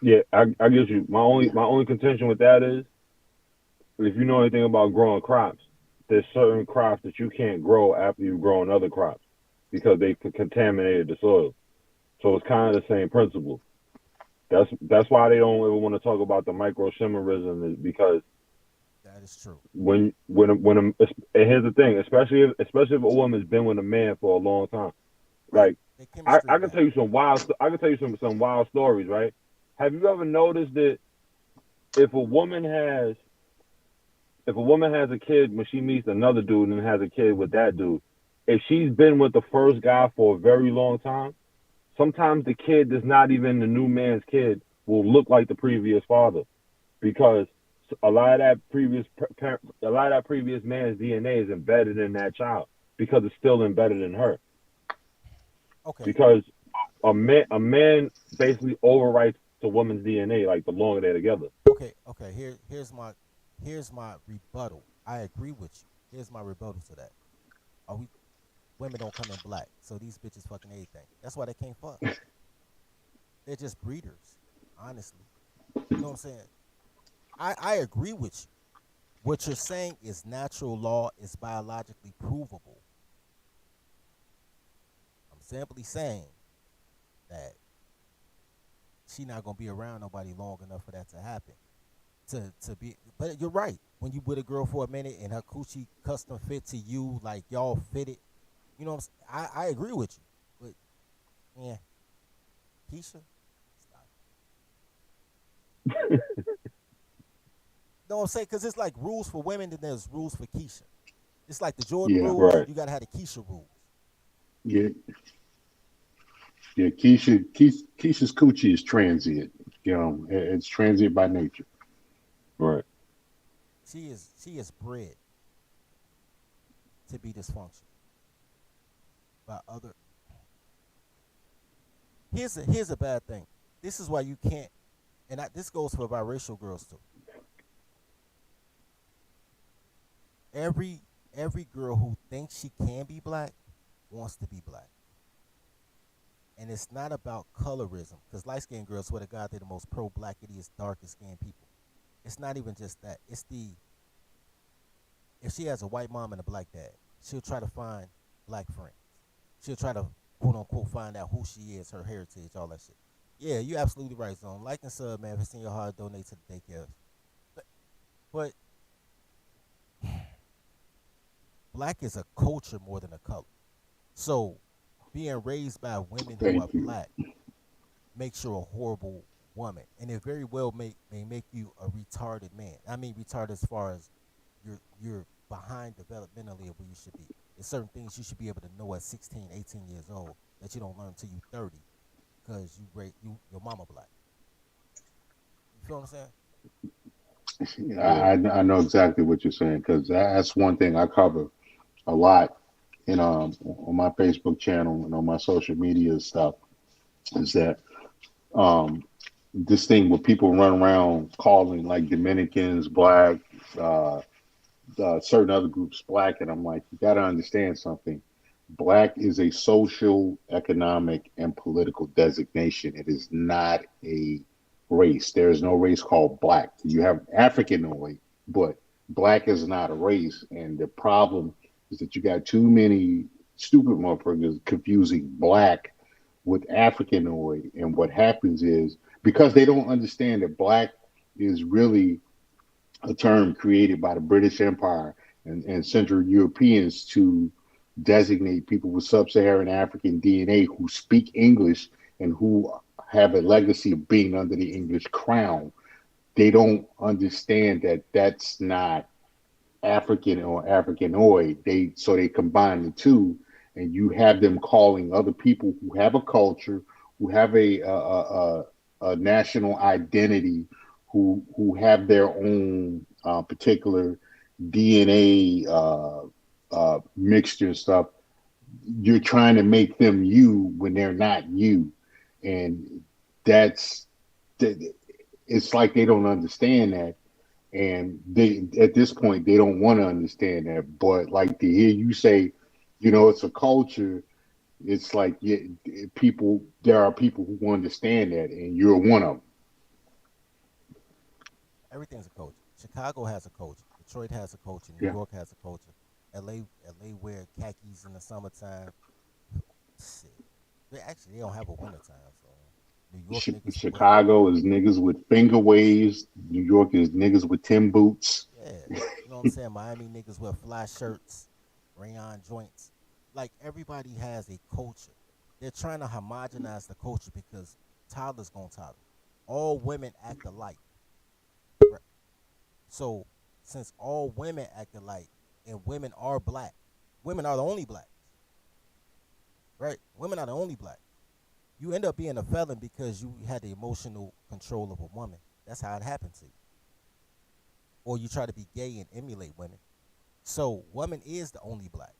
Yeah, I get you. My only contention with that is if you know anything about growing crops, there's certain crops that you can't grow after you've grown other crops because they contaminated the soil. So it's kind of the same principle. That's why they don't ever want to talk about the microchimerism is because That is true. and here's the thing, especially if a woman's been with a man for a long time, Right. like The I, chemistry I can back. tell you some wild I can tell you some wild stories, right? Have you ever noticed that if a woman has if a woman has a kid when she meets another dude and has a kid with that dude, if she's been with the first guy for a very long time, sometimes the kid that's not even the new man's kid will look like the previous father because a lot of that previous man's DNA is embedded in that child because it's still embedded in her. Okay. Because a man basically overwrites a woman's DNA like the longer they're together. Okay. Here's my rebuttal. I agree with you. Here's my rebuttal to that. Are we Women don't come in black, so these bitches fucking anything. That's why they can't fuck. They're just breeders, honestly. You know what I'm saying? I agree with you. What you're saying is natural law is biologically provable. I'm simply saying that she not gonna be around nobody long enough for that to happen. To be, but you're right. When you with a girl for a minute and her coochie custom fit to you, like y'all fitted, you know what I'm saying? I agree with you, but yeah, Keisha, stop. You know what I'm saying? Because it's like rules for women, then there's rules for Keisha. It's like the Jordan Yeah, rules. Right. You gotta have the Keisha rules. yeah, yeah. Keisha's coochie is transient. You know, it's transient by nature. Right. She is bred to be dysfunctional by other. Here's a bad thing. This is why you can't, this goes for biracial girls too. Every girl who thinks she can be black wants to be black, and it's not about colorism. Because light skinned girls, swear to God, they're the most pro blackest, darkest skinned people. It's not even just that. It's the if she has a white mom and a black dad, she'll try to find black friends. She'll try to quote unquote find out who she is, her heritage, all that shit. Yeah, you're absolutely right, Zone. Like and sub, man. If it's in your heart, donate to the daycare. But, but black is a culture more than a color. So being raised by women who are Thank you. black makes you a horrible woman, and it very well may make you a retarded man. I mean, retarded as far as you're behind developmentally of where you should be. There's certain things you should be able to know at 16, 18 years old that you don't learn until you 30 because your mama black. You feel what I'm saying? Yeah. I know exactly what you're saying because that's one thing I cover a lot in on my Facebook channel and on my social media stuff is that um this thing where people run around calling like Dominicans black, uh, certain other groups black, and I'm like, you got to understand something. Black is a social, economic, and political designation. It is not a race. There is no race called black. You have Africanoid, but black is not a race. And the problem is that you got too many stupid motherfuckers confusing black with Africanoid. And what happens is because they don't understand that black is really a term created by the British Empire and Central Europeans to designate people with sub-Saharan African DNA who speak English and who have a legacy of being under the English crown. They don't understand that that's not African or Africanoid. They combine the two, and you have them calling other people who have a culture, who have a national identity, who have their own particular DNA mixture and stuff. you're trying to make them you when they're not you, and that's it's like they don't understand that, and they at this point they don't want to understand that. But like to hear you say, it's a culture. It's like, yeah, people. There are people who understand that, and you're one of them. Everything's a culture. Chicago has a culture. Detroit has a culture. New Yeah. York has a culture. LA wear khakis in the summertime. Shit. They don't have a wintertime, so New York niggas wear. Chicago is niggas with finger waves. New York is niggas with Tim boots. Yeah, you know what I'm saying? Miami niggas wear fly shirts, rayon joints. Like everybody has a culture. They're trying to homogenize the culture because toddlers gonna toddle. All women act alike. Right? So since all women act alike and women are black, women are the only black. Right? Women are the only black. You end up being a felon because you had the emotional control of a woman. That's how it happened to you. Or you try to be gay and emulate women. So woman is the only black.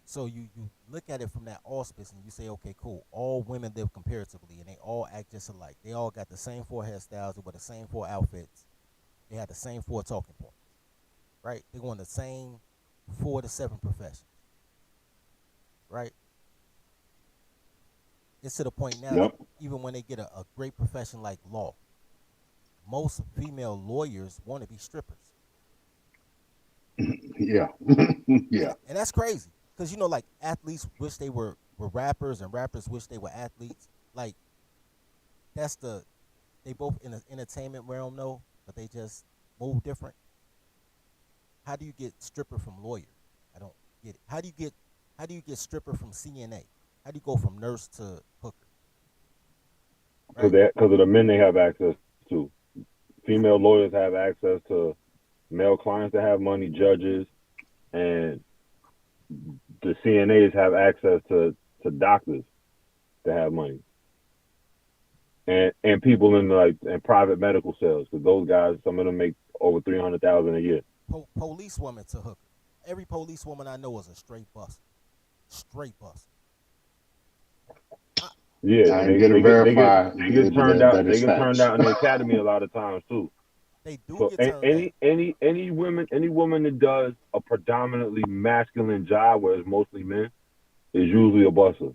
So you look at it from that auspice and you say, okay, cool. All women live comparatively and they all act just alike. They all got the same 4 hairstyles, they wear the same 4 outfits. They have the same 4 talking points. Right? They go in the same 4 to 7 professions. Right? It's to the point now that even when they get a great profession like law, most female lawyers want to be strippers. Yeah. Yeah. And that's crazy. Because, like athletes wish they were rappers and rappers wish they were athletes. Like, they both in the entertainment realm, though, but they just move different. How do you get stripper from lawyer? I don't get it. How do you get stripper from CNA? How do you go from nurse to hooker? Because of the men they have access to. Female lawyers have access to male clients that have money, judges, and the CNAs have access to doctors that have money, and people in private medical sales, because those guys, some of them make over $300,000 a year. Police woman to hooker. Every police woman I know is a straight bust. Straight bust. Yeah, I get to verify they get turned out. that They it's get turned facts. out in the academy a lot of times too. They do So get turned out. any woman that does a predominantly masculine job where it's mostly men is usually a buster.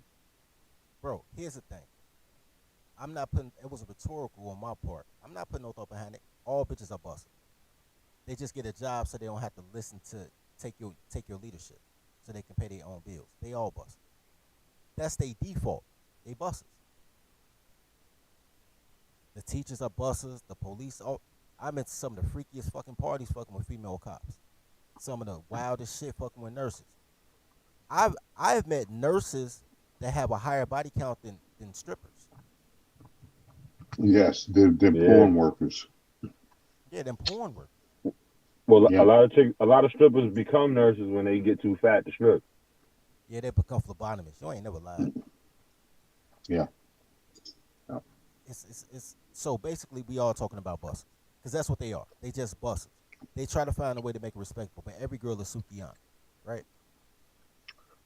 Bro, here's the thing. I'm not putting. It was rhetorical on my part. I'm not putting no thought behind it. All bitches are busters. They just get a job so they don't have to listen to take your leadership, so they can pay their own bills. They all busters. That's their default. They busters. The teachers are busters. The police. I'm at some of the freakiest fucking parties fucking with female cops. Some of the wildest shit fucking with nurses. I've met nurses that have a higher body count than strippers. Yes, they're porn workers. Yeah, them porn workers. Well, a lot of strippers become nurses when they get too fat to strip. Yeah, they become phlebotomists. You ain't never lied. Yeah. It's so basically we all talking about busters because that's what they are. They just busters. They try to find a way to make it respectable, but every girl is Sukiyaki, right?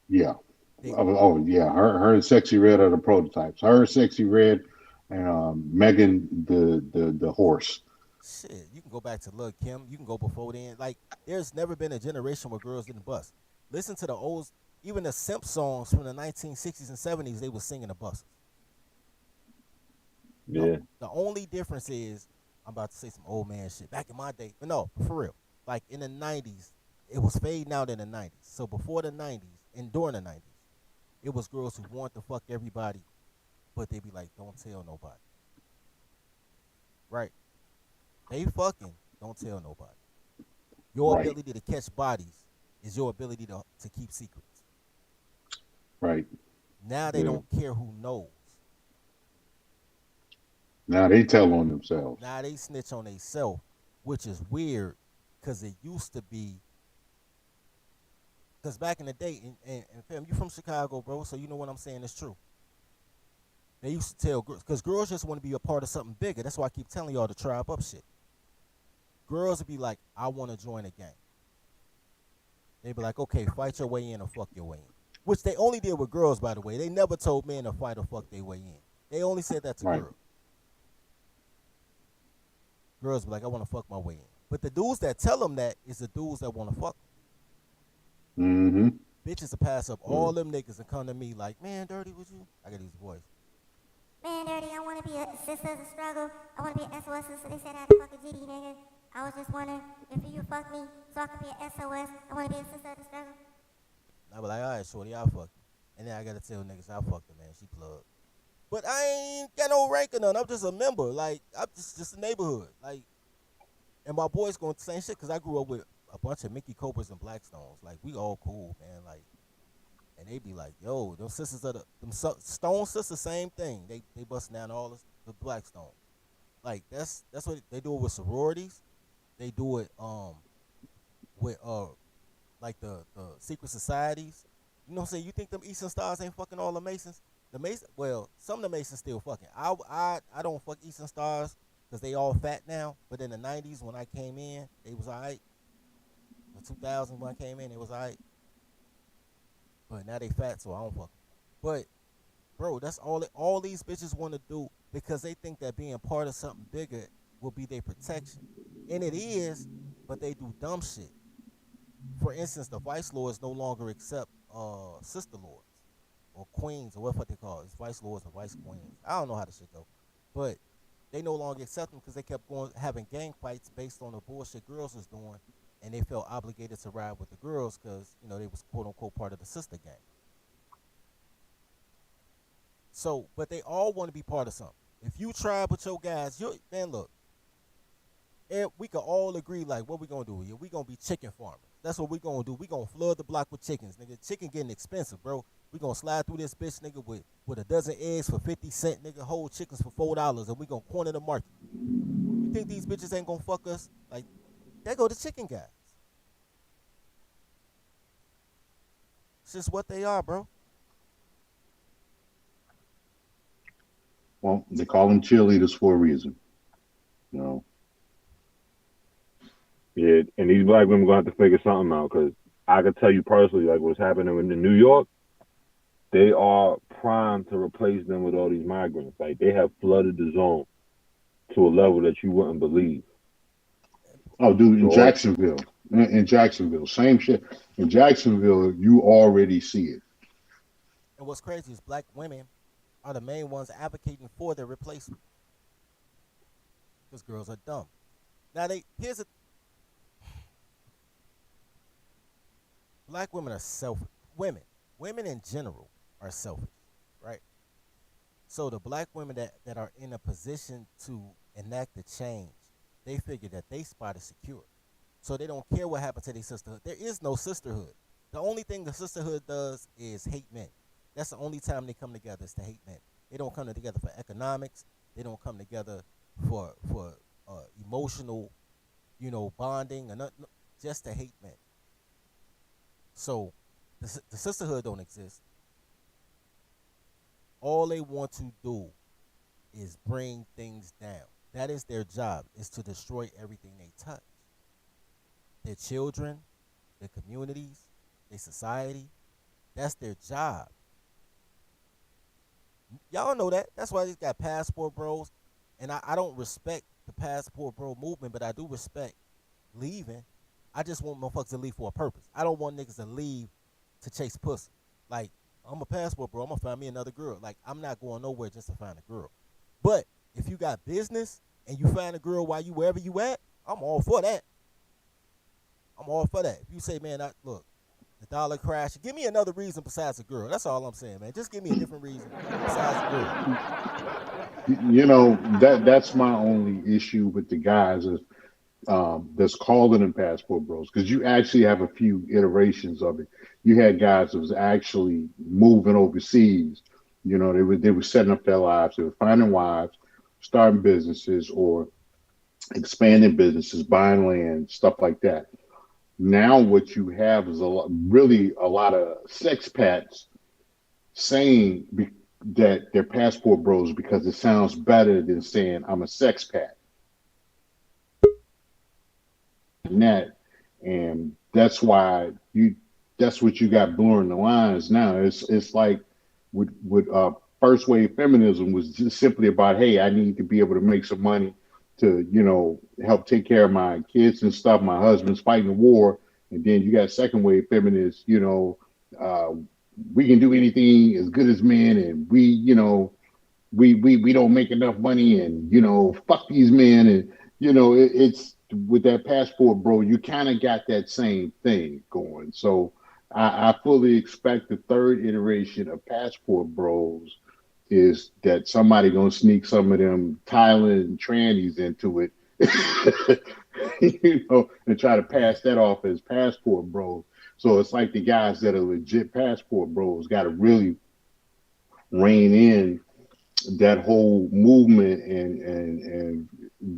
Yeah. Yeah. Her and Sexy Red are the prototypes. Her, Sexy Red, and Megan the horse. Shit, you can go back to Lil Kim. You can go before then. Like, there's never been a generation where girls didn't bust. Listen to the old, even the simp songs from the 1960s and 70s. They were singing the buses. Yeah. The only difference is, I'm about to say some old man shit. Back in my day, but no, for real. Like in the 90s, it was fading out in the 90s. So before the 90s and during the 90s, it was girls who want to fuck everybody, but they be like, don't tell nobody. Right? They fucking don't tell nobody. Your ability to catch bodies is your ability to keep secrets. Right. Now they don't care who knows. Now they tell on themselves. Now they snitch on themselves, which is weird because it used to be. Because back in the day, and fam, you from Chicago, bro, so you know what I'm saying is true. They used to tell girls, because girls just want to be a part of something bigger. That's why I keep telling y'all to tribe up shit. Girls would be like, I want to join a gang. They be like, okay, fight your way in or fuck your way in. Which they only did with girls, by the way. They never told men to fight or fuck their way in. They only said that to Right. girls. Girls be like, I want to fuck my way in. But the dudes that tell them that is the dudes that want to fuck them. Mm-hmm. Bitches will pass up all them niggas and come to me like, man, Dirty, would you? I got these boys. Man, Dirty, I want to be a sister of the struggle. I want to be an SOS sister. They said I had to fuck a GD, nigga. I was just wondering if you fuck me so I could be an SOS. I want to be a sister of the struggle. I be like, all right, shorty, I'll fuck you. And then I got to tell niggas, I'll fuck her, man. She plugged. But I ain't got no rank or none. I'm just a member. Like, I'm just a neighborhood. Like, and my boys going the same shit because I grew up with a bunch of Mickey Cobras and Blackstones. Like, we all cool, man. Like, and they be like, yo, them sisters of them Stone sisters, same thing. They busting down all the Blackstone. Like, that's what they do it with sororities. They do it with like the secret societies. You know what I'm saying? You think them Eastern Stars ain't fucking all the Masons? The Masons, well, some of the Masons still fucking. I don't fuck Eastern Stars because they all fat now. But in the 90s when I came in, they was alright. In 2000 when I came in, they was alright. But now they fat, so I don't fuck them. But bro, that's all these bitches want to do because they think that being part of something bigger will be their protection. And it is, but they do dumb shit. For instance, the vice lords no longer accept sister lords or queens or what they call it. It's vice lords and vice queens. I don't know how the shit go. But they no longer accept them because they kept having gang fights based on the bullshit girls was doing, and they felt obligated to ride with the girls because, you know, they was quote unquote part of the sister gang. So, but they all want to be part of something. If you tribe with your guys, man, look, and we can all agree, like, what we gonna do here? We gonna be chicken farmers. That's what we gonna do. We gonna flood the block with chickens, nigga. Chicken getting expensive, bro. We gonna slide through this bitch, nigga, with a dozen eggs for 50 cents, nigga, whole chickens for $4, and we gonna corner the market. You think these bitches ain't gonna fuck us? Like, they go the chicken guys. It's just what they are, bro. Well, they call them cheerleaders for a reason. You know. Yeah, and these black women gonna have to figure something out because I can tell you personally, like what's happening in New York, they are primed to replace them with all these migrants. Like they have flooded the zone to a level that you wouldn't believe. Oh, dude, in Jacksonville, same shit. In Jacksonville, you already see it. And what's crazy is black women are the main ones advocating for their replacement. Because girls are dumb. Now black women are selfish. Women in general are selfish, right? So the black women that are in a position to enact the change, they figure that they spot is secure. So they don't care what happened to their sisterhood. There is no sisterhood. The only thing the sisterhood does is hate men. That's the only time they come together is to hate men. They don't come together for economics. They don't come together for emotional, bonding, or nothing, just to hate men. So the sisterhood don't exist. All they want to do is bring things down. That is their job, is to destroy everything they touch. Their children, their communities, their society. That's their job. Y'all know that. That's why they got passport bros. And I don't respect the passport bro movement, but I do respect leaving. I just want motherfuckers to leave for a purpose. I don't want niggas to leave to chase pussy. Like, I'm a passport bro. I'm going to find me another girl. Like, I'm not going nowhere just to find a girl. But if you got business and you find a girl while you wherever you at, I'm all for that. I'm all for that. If you say, man, look, the dollar crash, give me another reason besides a girl. That's all I'm saying, man. Just give me a different reason besides a girl. You know, that's my only issue with the guys is that's calling them passport bros, because you actually have a few iterations of it. You had guys that was actually moving overseas. You know, they were setting up their lives. They were finding wives, starting businesses, or expanding businesses, buying land, stuff like that. Now what you have is a lot of sexpats saying that they're passport bros because it sounds better than saying I'm a sexpat. And that's why you that's what you got blurring the lines now. It's like with first wave feminism was just simply about, hey, I need to be able to make some money to, help take care of my kids and stuff. My husband's fighting the war. And then you got second wave feminists, uh, we can do anything as good as men, and we don't make enough money, and fuck these men, and it's with that passport bro, you kind of got that same thing going. So I fully expect the third iteration of passport bros is that somebody gonna sneak some of them Thailand trannies into it, and try to Yeah. pass that off as passport bros. So it's like the guys that are legit passport bros got to really rein in that whole movement and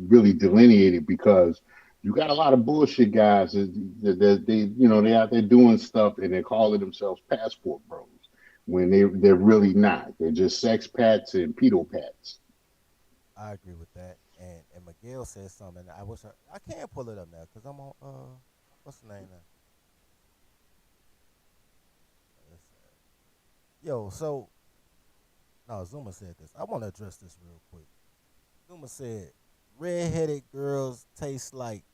really delineate it, because you got a lot of bullshit guys that they out there doing stuff and they're calling themselves passport bros when they're really not. They're just sex pats and pedo pats. I agree with that. And Miguel said something. I wish I can't pull it up now because I'm on what's the name now? Yo, so no, Zuma said this. I want to address this real quick. Zuma said redheaded girls taste like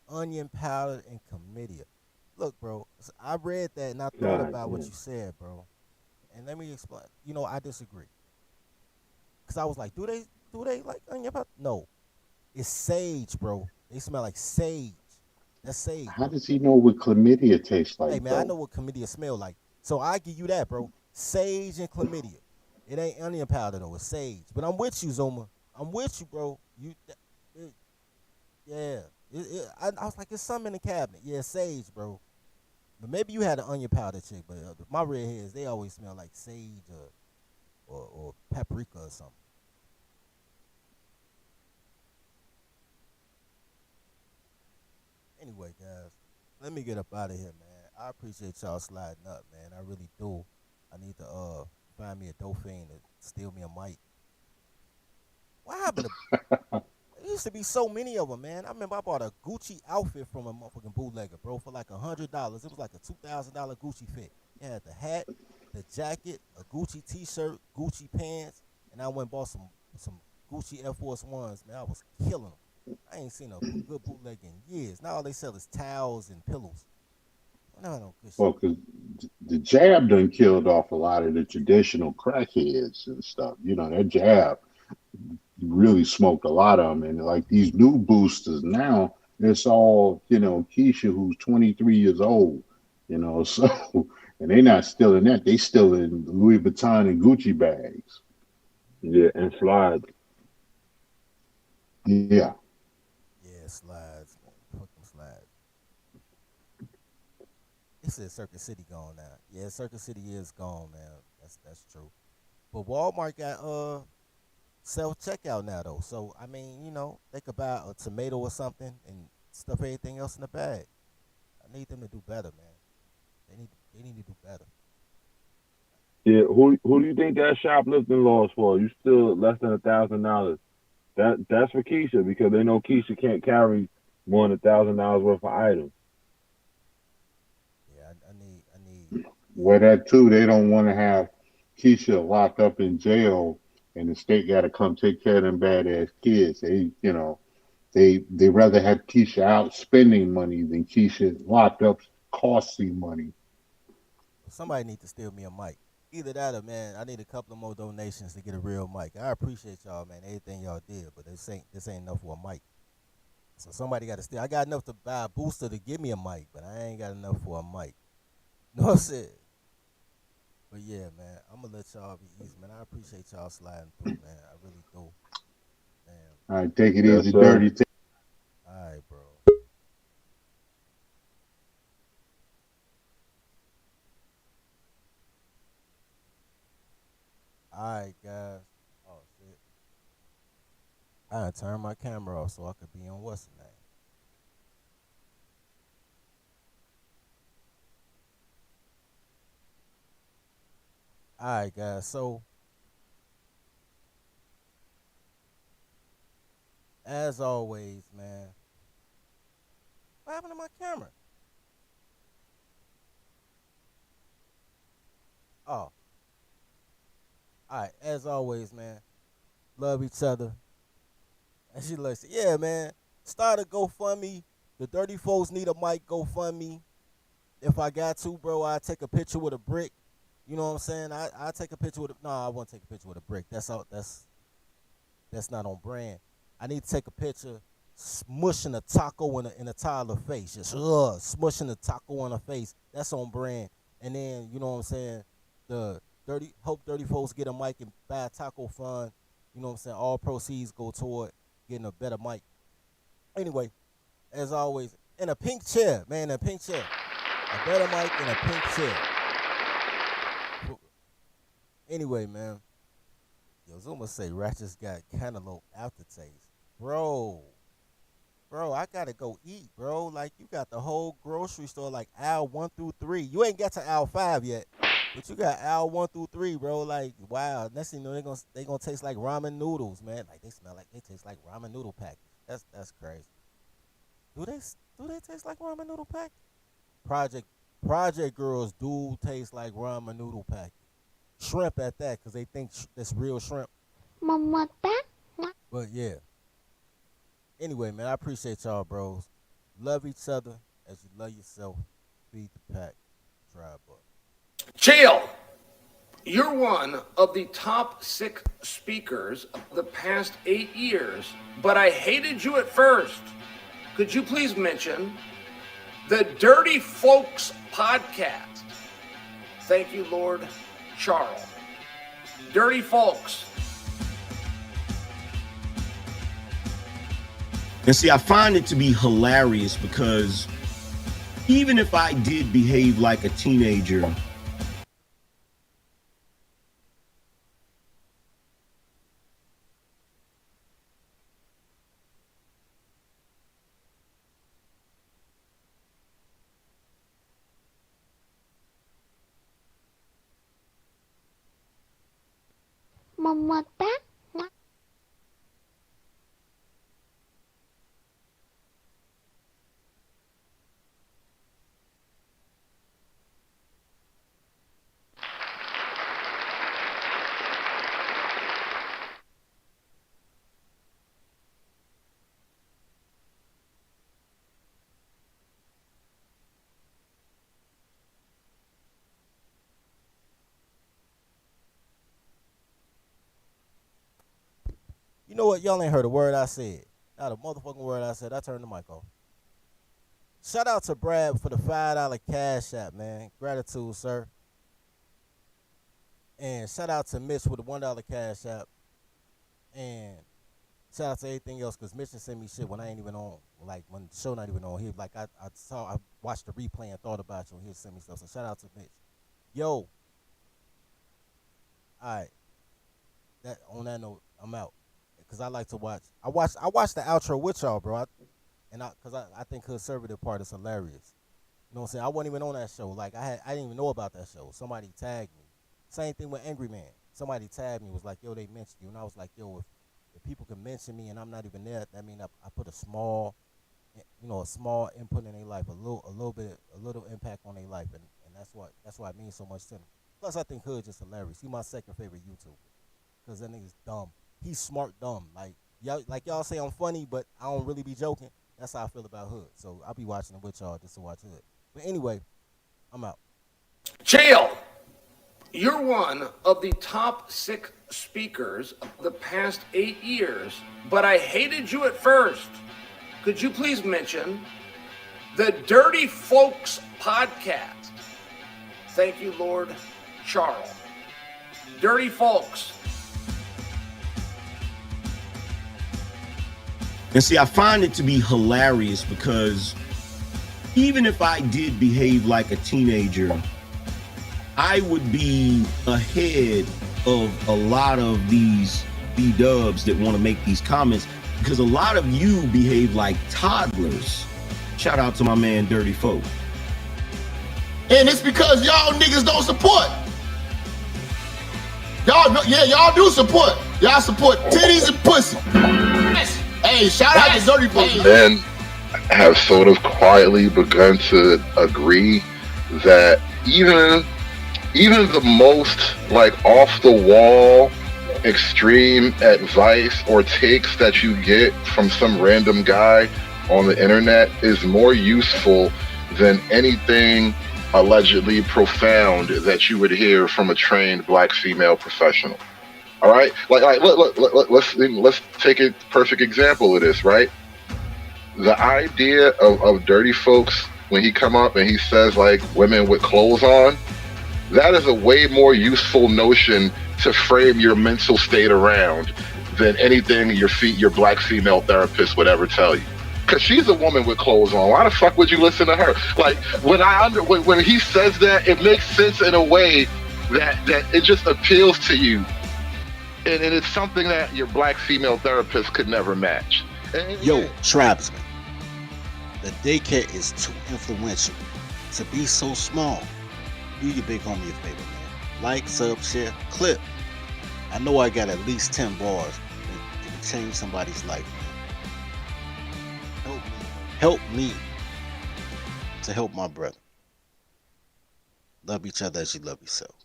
onion powder and chlamydia. Look, bro, I read that and I thought God about what damn. you said, bro. And let me explain. I disagree. Cause I was like, do they like onion powder? No, it's sage, bro. They smell like sage. That's sage, How bro. does he know what chlamydia tastes Hey like, man, I though? know what chlamydia smell like. So I give you that, bro. Sage and chlamydia. It ain't onion powder though. It's sage. But I'm with you, Zuma. I'm with you, bro. It, yeah. I was like, it's something in the cabinet. Yeah, sage, bro. But maybe you had an onion powder chick. But my redheads, they always smell like sage or paprika or something. Anyway, guys, let me get up out of here, man. I appreciate y'all sliding up, man. I really do. I need to find me a Dauphine to steal me a mic. What happened to? There used to be so many of them, man. I remember I bought a Gucci outfit from a motherfucking bootlegger, bro, for like $100. It was like a $2,000 Gucci fit. It had the hat, the jacket, a Gucci T-shirt, Gucci pants, and I went and bought some Gucci Air Force Ones. Man, I was killing them. I ain't seen a good bootleg in years. Now all they sell is towels and pillows. No good Well, shit. because the jab done killed off a lot of the traditional crackheads and stuff. That jab really smoked a lot of them. And like these new boosters now, it's all, Keisha, who's 23 years old, so, and they not still in that. They still in Louis Vuitton and Gucci bags. Yeah, and slides. Yeah. Yeah, slides, man. Fuck them slides. It said Circuit City gone now. Yeah, Circuit City is gone, man. That's true. But Walmart got self checkout now though. So I mean, they could buy a tomato or something and stuff everything else in the bag. I need them to do better, man. They need to do better. Yeah, who do you think that shoplifting laws for? You still less than $1,000. That's for Keisha because they know Keisha can't carry more than $1,000 worth of items. Yeah, I need. Well, Yeah, that too, they don't want to have Keisha locked up in jail, and the state got to come take care of them badass kids. They rather have Keisha out spending money than Keisha locked up costing money. somebody need to steal me a mic. Either that or man, I need a couple of more donations to get a real mic. I appreciate y'all, man, everything y'all did, but this ain't enough for a mic. So somebody got to steal. I got enough to buy a booster to give me a mic, but I ain't got enough for a mic. No, what I'm saying? But yeah, man, I'm gonna let y'all be easy, man. I appreciate y'all sliding through, man. I really do. Man. All right, take it Yes, easy, sir. dirty. All right, bro. All right, guys. Oh shit. I had turned my camera off so I could be on what's the name. All right, guys. So as always, man. What happened to my camera? All right, as always, man, love each other. And she like, yeah, man, start a GoFundMe. The Dirty Folks Need a Mic GoFundMe. If I got to, bro, I'll take a picture with a brick. You know what I'm saying? I take a picture with a, no, I won't take a picture with a brick. That's not on brand. I need to take a picture smushing a taco in a toddler face. Just smushing a taco on her face. That's on brand. And then, you know what I'm saying? Hope Dirty Folks get a mic and buy a taco fund. You know what I'm saying? All proceeds go toward getting a better mic. Anyway, as always, in a pink chair, man, in a pink chair. A better mic in a pink chair. Anyway, man. Yo, Zuma say Ratchet's got cantaloupe aftertaste. Bro, I gotta go eat, bro. Like, you got the whole grocery store, like aisle 1 through 3. You ain't got to aisle 5 yet, but you got aisle 1 through 3, bro. Like, wow. Next thing you know, they gonna taste like ramen noodles, man. Like, they taste like ramen noodle packets. That's crazy. Do they taste like ramen noodle packets? Project girls do taste like ramen noodle packets. Shrimp at that, because they think that's real shrimp. Mamata. But yeah. Anyway, man, I appreciate y'all, bros. Love each other as you love yourself. Feed the pack. Drive up. Chill. You're one of the top 6 speakers of the past 8 years, but I hated you at first. Could you please mention the Dirty Folks podcast? Thank you, Lord Charles. Dirty Folks. And see, I find it to be hilarious because even if I did behave like a teenager, Mamata. You know what? Y'all ain't heard a word I said. Not a motherfucking word I said. I turned the mic off. Shout out to Brad for the $5 cash app, man. Gratitude, sir. And shout out to Mitch with the $1 cash app. And shout out to everything else, because Mitch sent me shit when I ain't even on. Like, when the show not even on. He was like, I watched the replay and thought about you, and he sent me stuff. So shout out to Mitch. Yo. Alright. On that note, I'm out. Because I like to watch. I watched the outro with y'all, bro. Because I think conservative part is hilarious. You know what I'm saying? I wasn't even on that show. Like, I didn't even know about that show. Somebody tagged me. Same thing with Angry Man. Somebody tagged me, was like, yo, they mentioned you. And I was like, yo, if people can mention me and I'm not even there, that means I put a small input in their life, a little impact on their life. And that's why it means so much to me. Plus, I think Hood just hilarious. He my second favorite YouTuber. Because that nigga's dumb. He's smart dumb. Like y'all say I'm funny, but I don't really be joking. That's how I feel about Hood. So I'll be watching it with y'all just to watch Hood. But anyway, I'm out. Chill. You're one of the top 6 speakers of the past 8 years, but I hated you at first. Could you please mention the Dirty Folks podcast? Thank you, Lord Charles. Dirty Folks. and see, I find it to be hilarious because even if I did behave like a teenager, I would be ahead of a lot of these B-dubs that want to make these comments, because a lot of you behave like toddlers. Shout out to my man Dirty Folk. And it's because y'all niggas don't support. Y'all do support. Y'all support titties and pussy. Hey, shout out to Dirty Folk. Men have sort of quietly begun to agree that even even the most like off the wall extreme advice or takes that you get from some random guy on the internet is more useful than anything allegedly profound that you would hear from a trained black female professional. All right, let's take a perfect example of this, right? The idea of dirty folks when he come up and he says like women with clothes on, that is a way more useful notion to frame your mental state around than anything your black female therapist would ever tell you. Cause she's a woman with clothes on. Why the fuck would you listen to her? Like when he says that, it makes sense in a way that it just appeals to you, and it's something that your black female therapist could never match. Yo, tribesman, the daycare is too influential to be so small. Do your big homie a favor, man. Like, sub, share, clip. I know I got at least 10 bars that can change somebody's life, man. Help me to help my brother. Love each other as you love yourself.